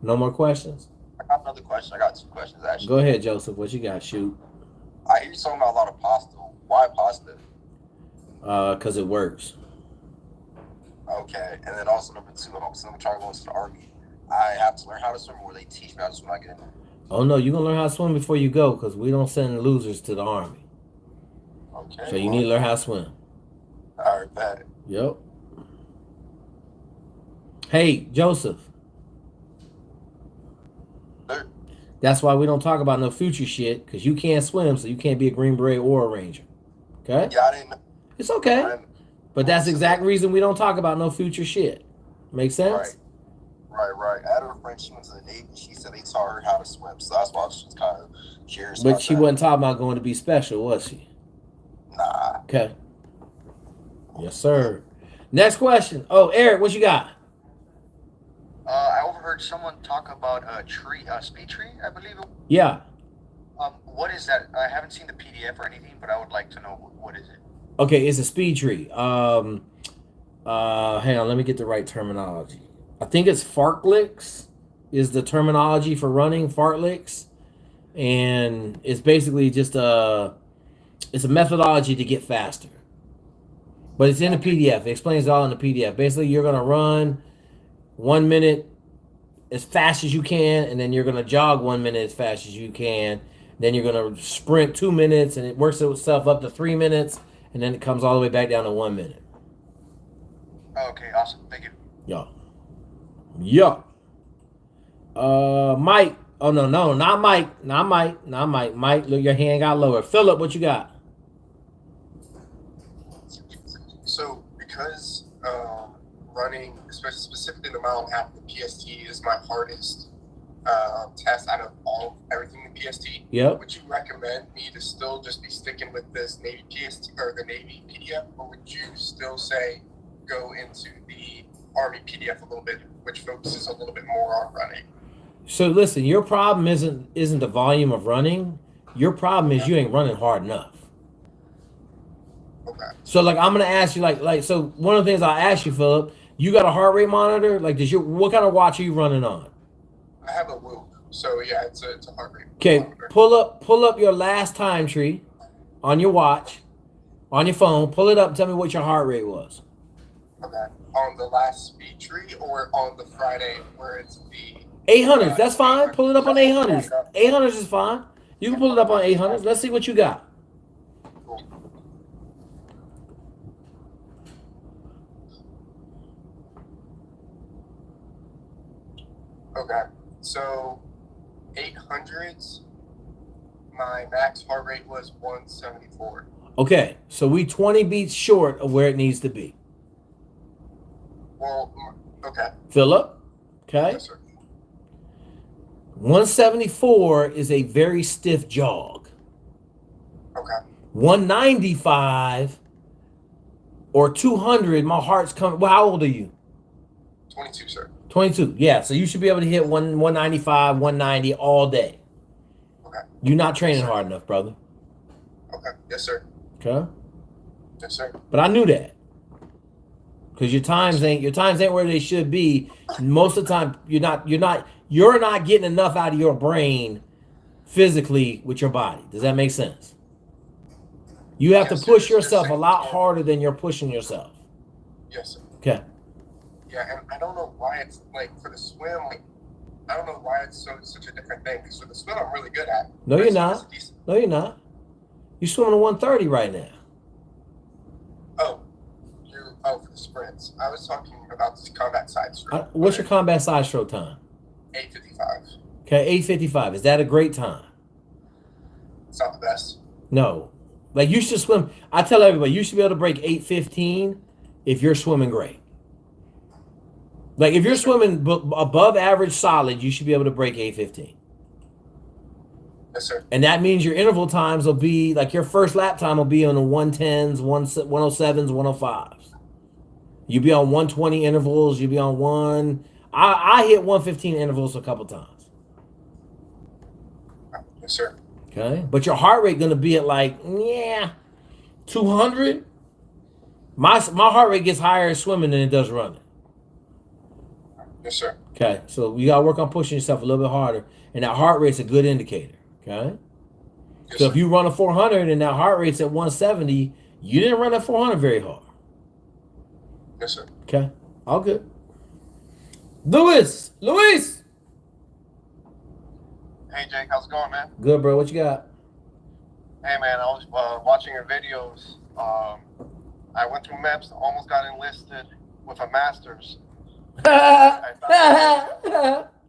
No more questions? I got another question. I got 2 questions, actually. Go ahead, Joseph. What you got? Shoot. I hear you talking about a lot of pasta. Why pasta? Because it works. Okay. And then also number 2, I'm trying to go into the Army. I have to learn how to swim, or they teach me how to swim when I get in there. Oh, no, you're going to learn how to swim before you go because we don't send losers to the Army. Okay. So you need to learn how to swim. All right, bet. Yep. Hey, Joseph. Sir. That's why we don't talk about no future shit because you can't swim, so you can't be a Green Beret or a Ranger. Okay? Yeah, I didn't know. It's okay. But that's the exact reason we don't talk about no future shit. Make sense? Right. I had a friend, she went to the Navy. She said they taught her how to swim. So that's why she's kind of curious. But she wasn't talking about going to be special, was she? Nah. Okay. Yes, sir. Next question. Oh, Eric, what you got? I overheard someone talk about a speed tree, I believe. Yeah. What is that? I haven't seen the PDF or anything, but I would like to know what is it. Okay, it's a speed tree. Hang on, let me get the right terminology. I think it's fartleks is the terminology for running, fartleks. And it's basically just it's a methodology to get faster. But it's in the PDF. It explains it all in the PDF. Basically, you're going to run 1 minute as fast as you can, and then you're going to jog 1 minute as fast as you can. Then you're going to sprint 2 minutes, and it works itself up to 3 minutes, and then it comes all the way back down to 1 minute. Okay, awesome. Thank you. Yeah. Mike. Oh, no, not Mike. Not Mike. Mike, look, your hand got lower. Phillip, what you got? So, because running, especially specifically the mile and a half, the PST is my hardest test out of everything in PST. Yep. Would you recommend me to still just be sticking with this Navy PST or the Navy PDF, or would you still say go into the Army PDF a little bit, which focuses a little bit more on running? So listen, your problem isn't the volume of running. Your problem is you ain't running hard enough. Okay. So like I'm gonna ask you so one of the things I'll ask you, Phillip, you got a heart rate monitor? Like what kind of watch are you running on? I have a Whoop, so yeah, it's a heart rate. Okay, monitor. pull up your last time tree on your watch, on your phone. Pull it up and tell me what your heart rate was. Okay. On the last speed tree or on the Friday where it's the 800s, that's fine. Pull it up on 800s. 800s is fine. You can pull it up on 800s. Let's see what you got. Okay, so 800s, my max heart rate was 174. Okay, so we 20 beats short of where it needs to be. Well, okay. Phillip, okay. Yes, sir. 174 is a very stiff jog. Okay. 195 or 200, my heart's coming. Well, how old are you? 22, sir. 22. Yeah, so you should be able to hit 195, 190 all day. Okay. You're not training hard enough, brother. Okay. Yes, sir. Okay. Yes, sir. But I knew that. Because your times ain't where they should be. Most of the time, you're not getting enough out of your brain physically with your body. Does that make sense? You have to push yourself a lot harder than you're pushing yourself. Yes, sir. Okay. Yeah, and I don't know why it's like for the swim, like I don't know why it's such a different thing. Because for the swim, I'm really good at. No, you're not. No, you're not. You're swimming a 130 right now. Oh, for the sprints. I was talking about this combat side stroke. What's your combat side stroke time? 8:55. Okay, 8:55. Is that a great time? It's not the best. No. Like you should swim. I tell everybody, you should be able to break 8:15 if you're swimming great. Like if you're swimming above average solid, you should be able to break 8:15. Yes, sir. And that means your interval times will be like your first lap time will be on the 110s, 107s, 105s. You'll be on 120 intervals. You'll be on one. I hit 115 intervals a couple times. Yes, sir. Okay. But your heart rate going to be at 200. My heart rate gets higher swimming than it does running. Yes, sir. Okay. So you got to work on pushing yourself a little bit harder. And that heart rate's a good indicator. Okay. Yes, So sir. if you run a 400 and that heart rate's at 170, you didn't run that 400 very hard. Yes, sir. Okay. All good. Luis. Hey Jake, how's it going, man? Good, bro. What you got? Hey man, I was watching your videos. I went through MEPS, almost got enlisted with a master's. And I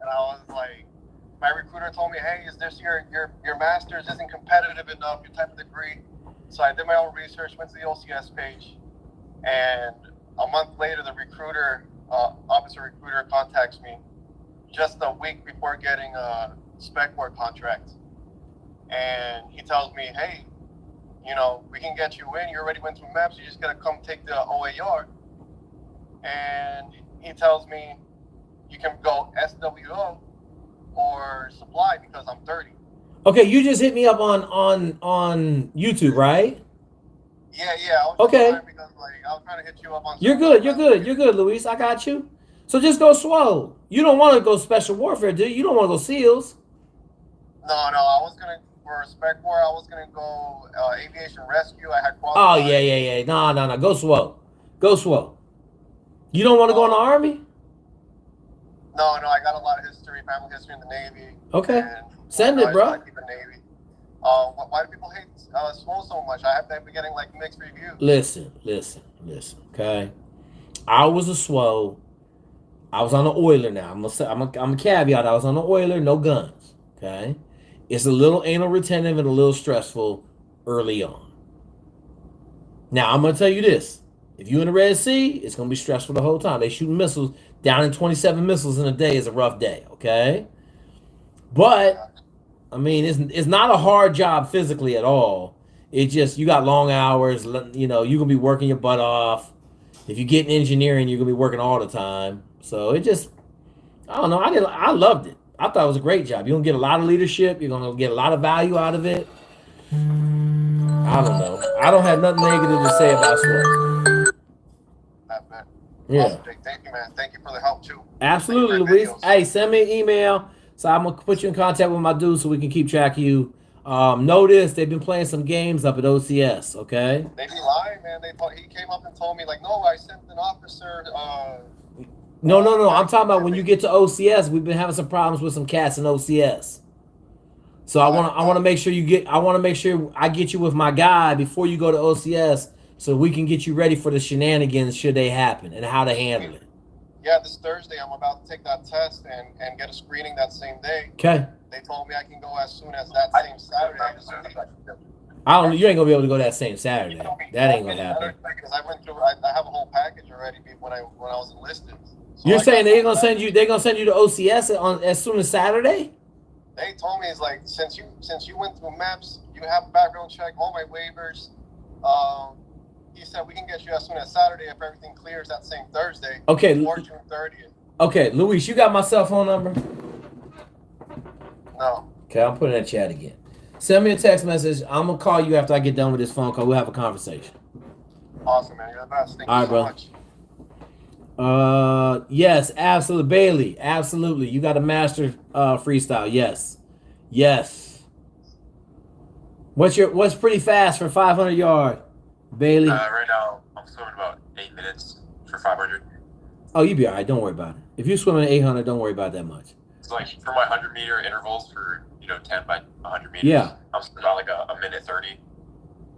was like, my recruiter told me, hey, is this your master's isn't competitive enough, your type of degree? So I did my own research, went to the OCS page, and a month later, the recruiter, officer recruiter contacts me just a week before getting a spec board contract. And he tells me, hey, we can get you in. You already went through MEPS. You just got to come take the OAR. And he tells me you can go SWO or supply because I'm 30. Okay, you just hit me up on YouTube, right? Yeah. I was okay. Because, I was trying to hit you up on. You're good, Luis. I got you. So just go swole. You don't want to go special warfare, do you? You don't want to go SEALs. No. I was gonna for spec war. I was gonna go aviation rescue. I had qualified. Oh yeah. No. Go swole. You don't want to go in the Army? No. I got a lot of history, family history in the Navy. Okay. Send it, bro. Keep the Navy. Why do people hate swole so much? I've been getting mixed reviews. Listen. Okay, I was a swole. I was on the oiler now. I'm a caveat. I was on the oiler, no guns. Okay, it's a little anal retentive and a little stressful early on. Now I'm gonna tell you this: if you're in the Red Sea, it's gonna be stressful the whole time. They shooting missiles down in 27 missiles in a day is a rough day. Okay, but I mean, it's not a hard job physically at all. It's just you got long hours. You're gonna be working your butt off. If you get in engineering, you're gonna be working all the time. So it just, I don't know. I loved it. I thought it was a great job. You're gonna get a lot of leadership. You're gonna get a lot of value out of it. I don't know. I don't have nothing negative to say about swim. Yeah. Awesome, Jake. Thank you, man. Thank you for the help too. Absolutely, Luis. Hey, send me an email. So I'm gonna put you in contact with my dude so we can keep track of you. Notice they've been playing some games up at OCS. Okay. They be lying, man. He came up and told me no, I sent an officer. No. I'm talking about when you get to OCS. We've been having some problems with some cats in OCS. So I want to make sure I get you with my guy before you go to OCS, so we can get you ready for the shenanigans should they happen and how to handle it. Yeah, this Thursday I'm about to take that test and get a screening that same day. Okay. They told me I can go as soon as that same Saturday. You ain't gonna be able to go that same Saturday. That ain't gonna happen. Because I went through. I have a whole package already when I was enlisted. So You're saying they're gonna send you to OCS as soon as Saturday? They told me it's since you went through MEPS, you have a background check, all my waivers. He said we can get you as soon as Saturday if everything clears that same Thursday. Okay. Or June 30th. Okay, Luis, you got my cell phone number? No. Okay, I'll put it in the chat again. Send me a text message. I'm gonna call you after I get done with this phone call. We'll have a conversation. Awesome, man. You're the best. Thank All you right, so bro. much. Yes, absolutely. Bailey, absolutely. You got to master freestyle. Yes. Yes. What's pretty fast for 500 yard, Bailey? Right now, I'm swimming about 8 minutes for 500. Oh, you be all right. Don't worry about it. If you're swimming at 800, don't worry about that much. It's like for my 100-meter intervals for 10 by 100 meters. Yeah. I'm swimming about like a minute 30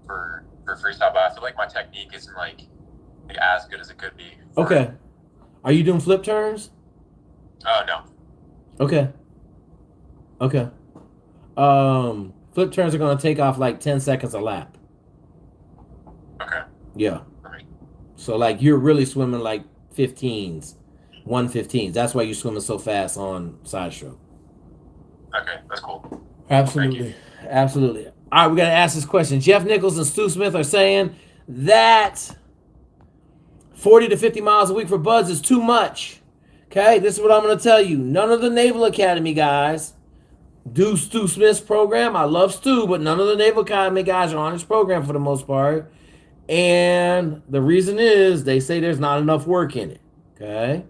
for freestyle, but I feel like my technique isn't like as good as it could be. Okay. Are you doing flip turns? No. Okay. Okay. Flip turns are gonna take off like 10 seconds a lap. Okay. Yeah. Right. So like you're really swimming like 15s, 115s. That's why you're swimming so fast on side stroke. Okay, that's cool. Absolutely. Absolutely. All right, we got to ask this question. Jeff Nichols and Stu Smith are saying that 40 to 50 miles a week for buds is too much. Okay, this is what I'm going to tell you. None of the Naval Academy guys do Stu Smith's program. I love Stu, but none of the Naval Academy guys are on his program for the most part. And the reason is they say there's not enough work in it. Okay,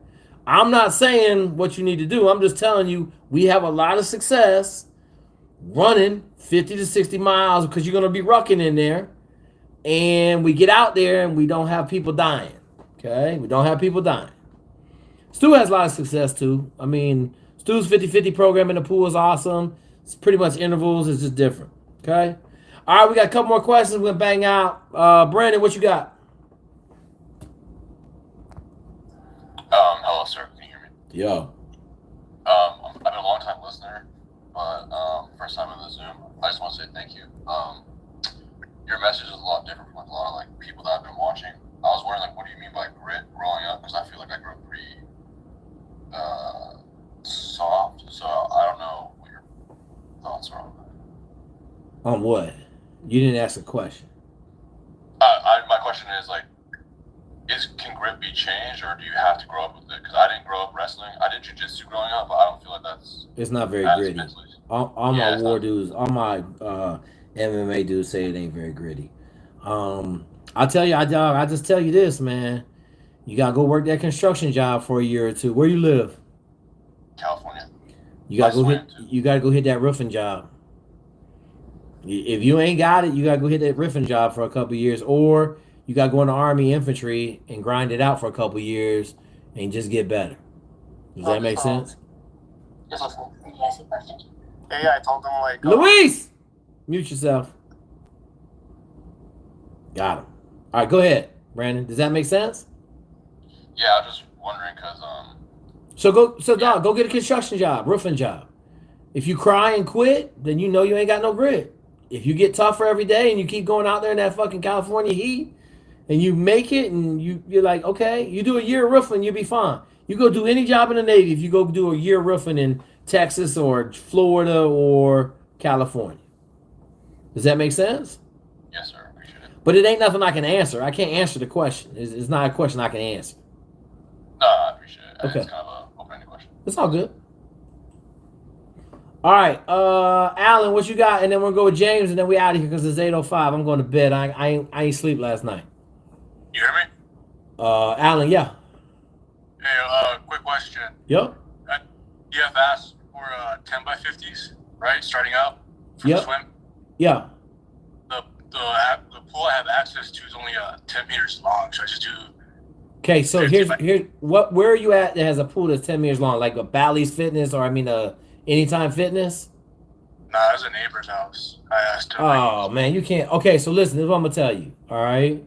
I'm not saying what you need to do. I'm just telling you we have a lot of success running 50 to 60 miles because you're going to be rucking in there. And we get out there and we don't have people dying. Okay, we don't have people dying. Stu has a lot of success too. I mean, Stu's 50-50 program in the pool is awesome. It's pretty much intervals. It's just different. Okay. All right, we got a couple more questions. We're going to bang out. Brandon, what you got? Hello, sir. Can you hear me? Yo. I've been a long time listener, but first time in the Zoom. I just want to say thank you. Your message is a lot different from like, a lot of like people that I've been watching. I was wondering like, what do you mean by grit growing up? Because I feel like I grew up pretty soft, so I don't know what your thoughts are on that. On what? You didn't ask a question. My question is like, can grit be changed, or do you have to grow up with it? Because I didn't grow up wrestling. I did jiu-jitsu growing up, but I don't feel like that's. It's not very gritty. All my war dudes, all my MMA dudes say it ain't very gritty. I tell you, I just tell you this, man. You gotta go work that construction job for a year or two. Where you live? California. You gotta go hit that roofing job. If you ain't got it, you gotta go hit that roofing job for a couple of years, or you gotta go in the Army infantry and grind it out for a couple of years and just get better. Does that make sense? Yeah, I told them like Luis, mute yourself. Got him. All right, go ahead, Brandon. Does that make sense? Yeah, I was just wondering because dog, go get a construction job, roofing job. If you cry and quit, then you know you ain't got no grit. If you get tougher every day and you keep going out there in that fucking California heat and you make it and you're like, okay, you do a year of roofing, you'll be fine. You go do any job in the Navy if you go do a year of roofing in Texas or Florida or California. Does that make sense? Yes, sir. Appreciate it. But it ain't nothing I can answer. I can't answer the question. It's not a question I can answer. No, I appreciate it. Okay. It's kind of an open-ended question. It's all good. All right, Alan, what you got? And then we'll go with James, and then we out of here because it's 8:05. I'm going to bed. I ain't sleep last night. You hear me? Alan, yeah. Hey, quick question. Yep. DFS for 10 by 50s, right? Starting out from Yep. the swim. Yeah. The pool I have access to is only 10 meters long. Should I just do? Okay, so here's where are you at that has a pool that's 10 meters long, like a Bally's Fitness or Anytime Fitness? Nah, that's a neighbor's house. I asked him. Oh man, you can't. Okay, so listen, this is what I'm gonna tell you. All right.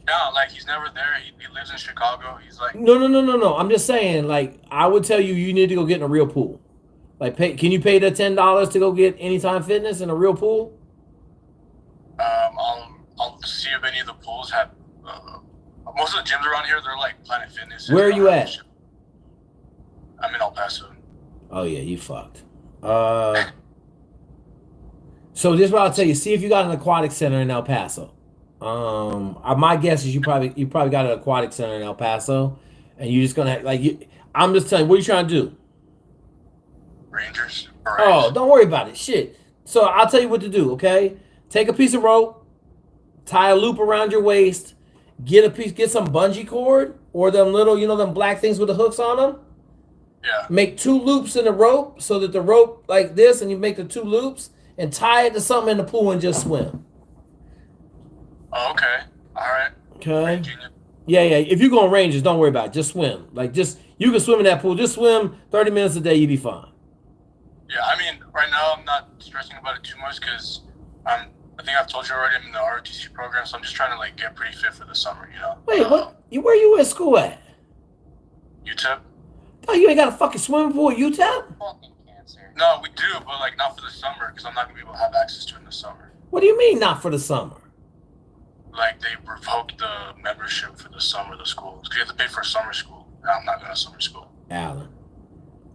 No, like he's never there. He lives in Chicago. He's like. No. I'm just saying, like, I would tell you need to go get in a real pool. Like, can you pay the $10 to go get Anytime Fitness in a real pool? I'll see if any of the pools have. Most of the gyms around here, they're like Planet Fitness. Where are you at? I'm in El Paso. Oh yeah, you fucked. So this is what I'll tell you. See if you got an aquatic center in El Paso. My guess is you probably got an aquatic center in El Paso, and you're just gonna I'm just telling you, what are you trying to do? Rangers. Oh, don't worry about it. Shit, So I'll tell you what to do, okay? Take a piece of rope, tie a loop around your waist, get some bungee cord or them little, them black things with the hooks on them. Yeah. Make 2 loops in the rope so that the rope like this, and you make the 2 loops and tie it to something in the pool and just swim. Oh, okay. All right. Okay. Yeah. If you go on ranges, don't worry about it. Just swim. You can swim in that pool. Just swim 30 minutes a day. You'll be fine. Yeah, I mean, right now I'm not stressing about it too much because I think I've told you already I'm in the ROTC program, so I'm just trying to get pretty fit for the summer, Wait, what? Where you at school at? UTEP? Oh, you ain't got a fucking swimming pool at UTEP? Fucking cancer. No, we do, but not for the summer because I'm not gonna be able to have access to it in the summer. What do you mean not for the summer? They revoked the membership for the summer of the school. You have to pay for a summer school. And I'm not going to summer school. Alan.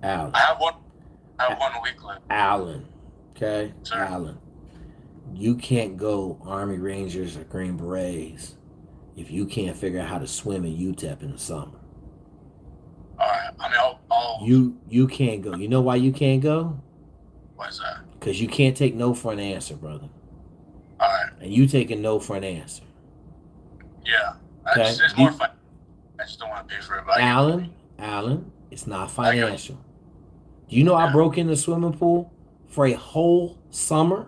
I have 1 week left. Alan. Okay? Sir. Alan. You can't go Army Rangers or Green Berets if you can't figure out how to swim in UTEP in the summer. All right. I mean, I'll You can't go. You know why you can't go? Why is that? Because you can't take no for an answer, brother. All right. And you taking no for an answer. Yeah. Okay. It's more fun. I just don't want to pay for it. Alan, it's not financial. Do you know I broke in the swimming pool for a whole summer?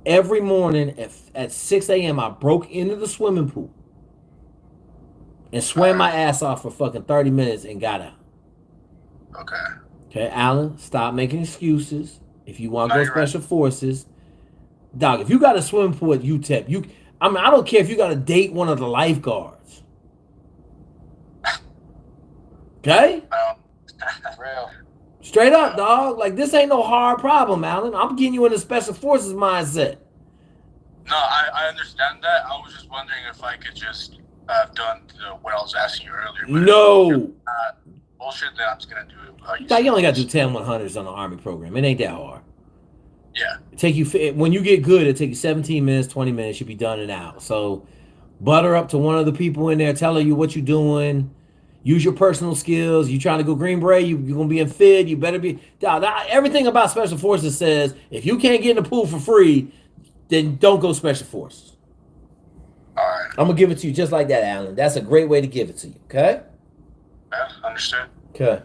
Every morning at 6 a.m. I broke into the swimming pool and swam my ass off for fucking 30 minutes and got out. Okay, Alan, stop making excuses. If you want to go special forces, dog, if you got a swimming pool at UTEP, I don't care if you got to date one of the lifeguards. Okay? Real. Straight up, dog. This ain't no hard problem, Alan. I'm getting you in the special forces mindset. No, I understand that. I was just wondering if I could just have done what I was asking you earlier. But No. Bullshit, then I'm just going to do it. You only got to do 10 100s on the Army program. It ain't that hard. Yeah. When you get good, it take you 17 minutes, 20 minutes. You'll be done and out. So butter up to one of the people in there, tell you what you're doing. Use your personal skills. You trying to go Green Beret, you're going to be in fit. You better be. Everything about Special Forces says if you can't get in the pool for free, then don't go Special Forces. All right. I'm going to give it to you just like that, Alan. That's a great way to give it to you, okay? Yeah, understood. Okay.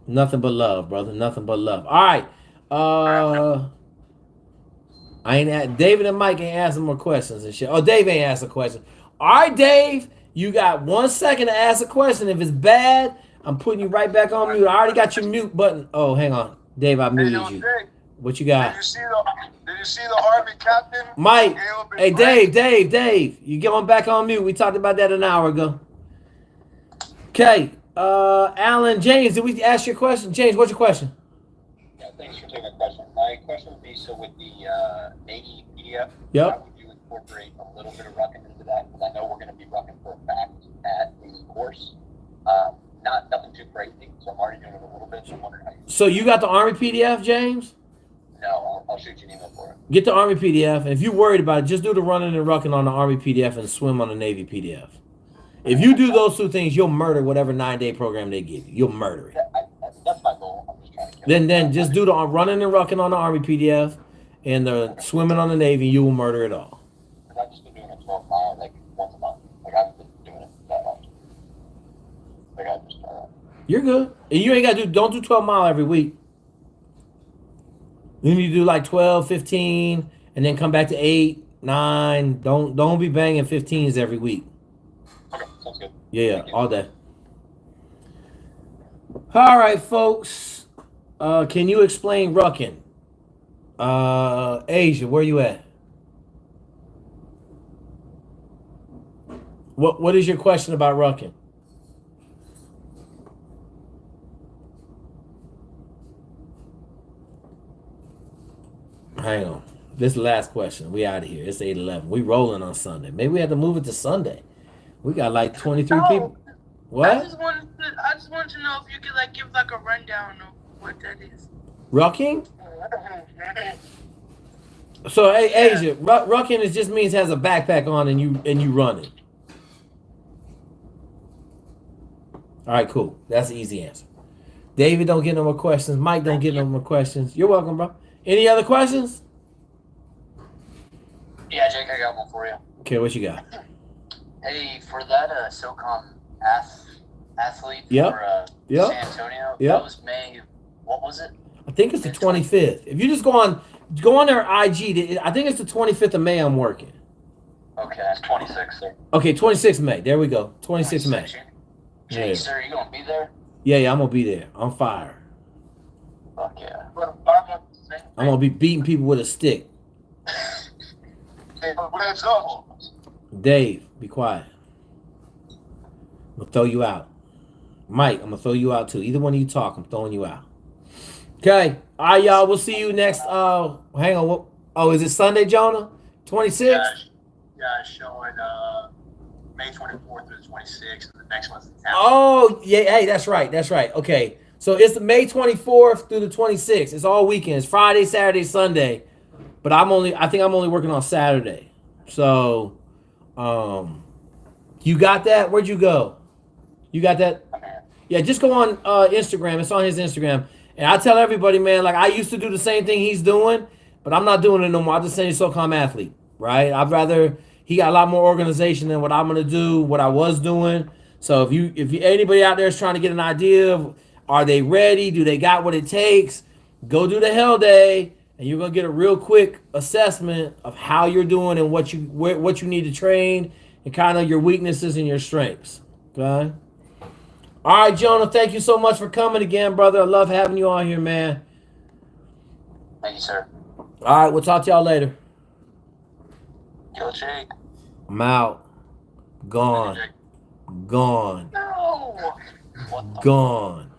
Nothing but love, brother. Nothing but love. All right. David and Mike ain't asking more questions and shit. Oh, Dave ain't asked a question. All right, Dave. You got 1 second to ask a question. If it's bad, I'm putting you right back on mute. I already got your mute button. Oh, hang on. Dave, I muted you. What you got? Did you see the Army captain? Mike. Hey, Dave. You going back on mute. We talked about that an hour ago. Okay. Alan, James, did we ask your question? James, what's your question? Yeah, thanks for taking the question. My question would be, so with the Navy PDF, yep. How would you incorporate a little bit of rucking into that? Because I know we're going to be rucking for a fact at the course. Nothing too crazy, so I'm already doing it a little bit, so I'm wondering how you... So you got the Army PDF, James? No, I'll shoot you an email for it. Get the Army PDF, and if you're worried about it, just do the running and rucking on the Army PDF and swim on the Navy PDF. If you do those 2 things, you'll murder whatever 9-day program they give you. You'll murder it. That's my goal. I'm just trying to kill Then just do the running and rucking on the Army PDF and the swimming on the Navy. You will murder it all. Because I've just been doing a 12-mile once a month. I haven't been doing it that much. I just You're good. And you ain't got to don't do 12 mile every week. You need to do 12, 15, and then come back to 8, 9. Don't be banging 15s every week. Okay, sounds good. Yeah, all day. All right, folks. Can you explain rucking? Asia, where you at? What is your question about rucking? Hang on. This is the last question. We out of here. It's 8:11. We rolling on Sunday. Maybe we have to move it to Sunday. We got 23 people. What? I just wanted to know if you could give a rundown of what that is. Rucking? So hey, Asia, rucking just means has a backpack on and you running. All right, cool. That's the easy answer. David don't get no more questions. Mike don't get no more questions. You're welcome, bro. Any other questions? Yeah, Jake, I got one for you. Okay, what you got? Hey, for that SOCOM athlete for San Antonio, that was May. What was it? I think it's the 25th. If you just go on their IG, I think it's the 25th of May I'm working. Okay, that's 26th, sir. Okay, 26th May. There we go. 26th May. Jake, sir, you gonna be there? Yeah, I'm gonna be there. On fire. Fuck yeah. I'm gonna be beating people with a stick. Dave, be quiet. I'm gonna throw you out. Mike, I'm gonna throw you out too. Either one of you talk, I'm throwing you out. Okay. All right, y'all. We'll see you next. Hang on. Is it Sunday, Jonah? 26th? Yeah, it's showing May 24th through the 26th, and the next one's the 10th. Oh, yeah. Hey, that's right. That's right. Okay. So it's May 24th through the 26th. It's all weekends. Friday, Saturday, Sunday. But I think I'm only working on Saturday. So, you got that? Where'd you go? You got that? Yeah, just go on Instagram. It's on his Instagram. And I tell everybody, man, like I used to do the same thing he's doing, but I'm not doing it no more. I just say he's SOCOM athlete, right? I'd rather he got a lot more organization than what I'm gonna do, what I was doing. So if you anybody out there is trying to get an idea of are they ready? Do they got what it takes? Go do the Hell Day, and you're gonna get a real quick assessment of how you're doing and what you need to train and kind of your weaknesses and your strengths. Okay. All right, Jonah, thank you so much for coming again, brother. I love having you on here, man. Thank you, sir. All right, we'll talk to y'all later. Yo, Jake. I'm out. Gone. Gone. No. Gone.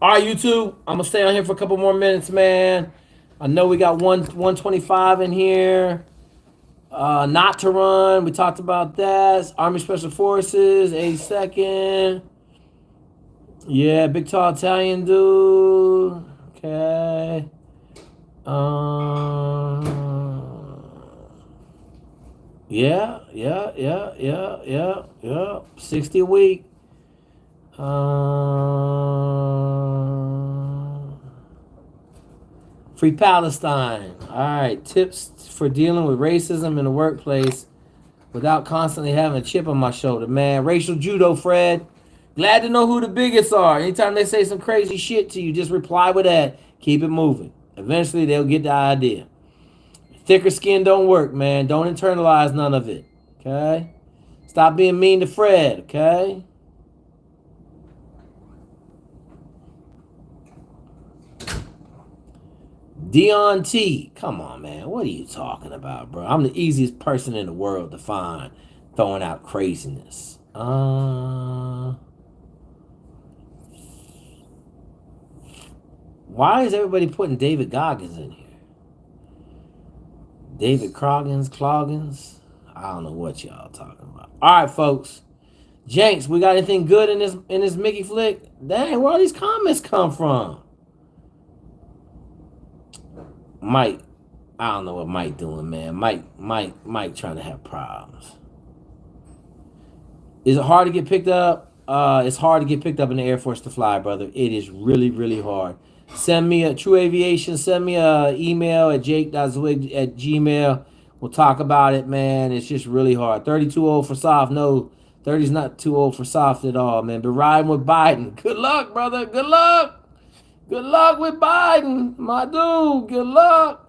All right, YouTube. I'm going to stay on here for a couple more minutes, man. I know we got 125 in here. Not to run. We talked about that. Army Special Forces, 82nd. Yeah, big tall Italian dude. Okay. Yeah. 60 a week. Free Palestine. All right. Tips for dealing with racism in the workplace without constantly having a chip on my shoulder. Man, racial judo, Fred. Glad to know who the bigots are. Anytime they say some crazy shit to you, just reply with that. Keep it moving. Eventually, they'll get the idea. Thicker skin don't work, man. Don't internalize none of it. Okay? Stop being mean to Fred, okay? Dion T. Come on, man. What are you talking about, bro? I'm the easiest person in the world to find throwing out craziness. Why is everybody putting David Goggins in here? David Cloggins? I don't know what y'all talking about. All right, folks. Jenks, we got anything good in this Mickey flick? Dang, where all these comments come from? Mike, I don't know what Mike doing, man. Mike trying to have problems. Is it hard to get picked up? It's hard to get picked up in the Air Force to fly, brother. It is really, really hard. Send me a True Aviation. Send me a email at jake.zwig@gmail. We'll talk about it, man. It's just really hard. 30 too old for soft. No, 30's not too old for soft at all, man. But riding with Biden. Good luck, brother. Good luck. Good luck with Biden, my dude. Good luck.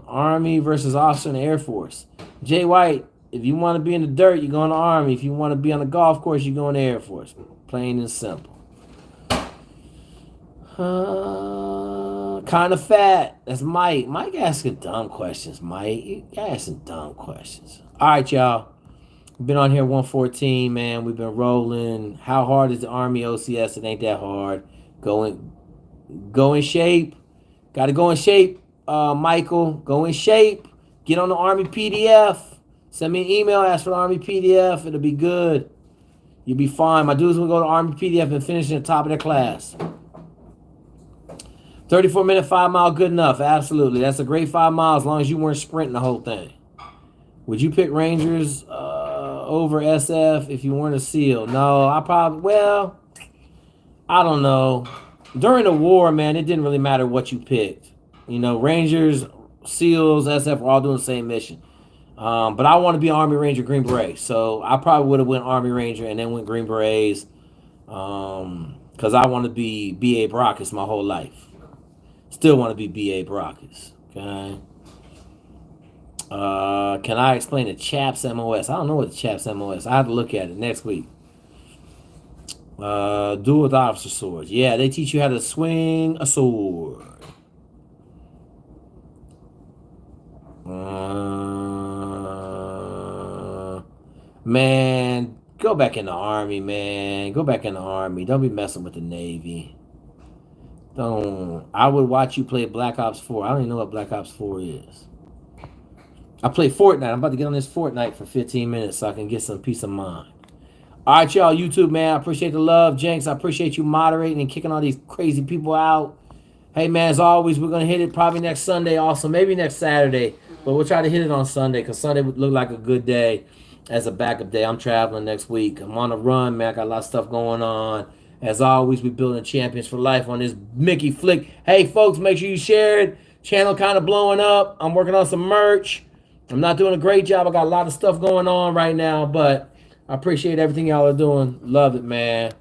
Army versus officer in the Air Force. Jay White, if you want to be in the dirt, you go in the Army. If you want to be on the golf course, you go in the Air Force. Plain and simple. Kind of fat. That's Mike. Mike asking dumb questions, Mike. You asking dumb questions. All right, y'all. Been on here 114, man. We've been rolling. How hard is the Army OCS? It ain't that hard. Go in shape. Got to go in shape, Michael. Go in shape. Get on the Army PDF. Send me an email. Ask for the Army PDF. It'll be good. You'll be fine. My dudes will go to Army PDF and finish at the top of their class. 34-minute 5-mile, good enough. Absolutely. That's a great 5 miles as long as you weren't sprinting the whole thing. Would you pick Rangers over SF if you weren't a SEAL. No, I don't know. During the war, man, it didn't really matter what you picked. You know, Rangers, SEALs, SF were all doing the same mission. But I want to be Army Ranger, Green Beret. So I probably would have went Army Ranger and then went Green Berets. Because I want to be B.A. Baracus my whole life. Still want to be B.A. Baracus. Okay. Can I explain the CHAPS MOS? I don't know what the CHAPS MOS. I have to look at it next week. Duel with officer swords. Yeah, they teach you how to swing a sword. Man, go back in the Army, man. Go back in the Army. Don't be messing with the Navy. Don't. I would watch you play Black Ops 4. I don't even know what Black Ops 4 is. I play Fortnite. I'm about to get on this Fortnite for 15 minutes so I can get some peace of mind. All right, y'all, YouTube, man. I appreciate the love. Jenks, I appreciate you moderating and kicking all these crazy people out. Hey, man, as always, we're going to hit it probably next Sunday also. Maybe next Saturday. But we'll try to hit it on Sunday because Sunday would look like a good day as a backup day. I'm traveling next week. I'm on a run, man. I got a lot of stuff going on. As always, we're building champions for life on this Mickey Flick. Hey, folks, make sure you share it. Channel kind of blowing up. I'm working on some merch. I'm not doing a great job. I got a lot of stuff going on right now, but I appreciate everything y'all are doing. Love it, man.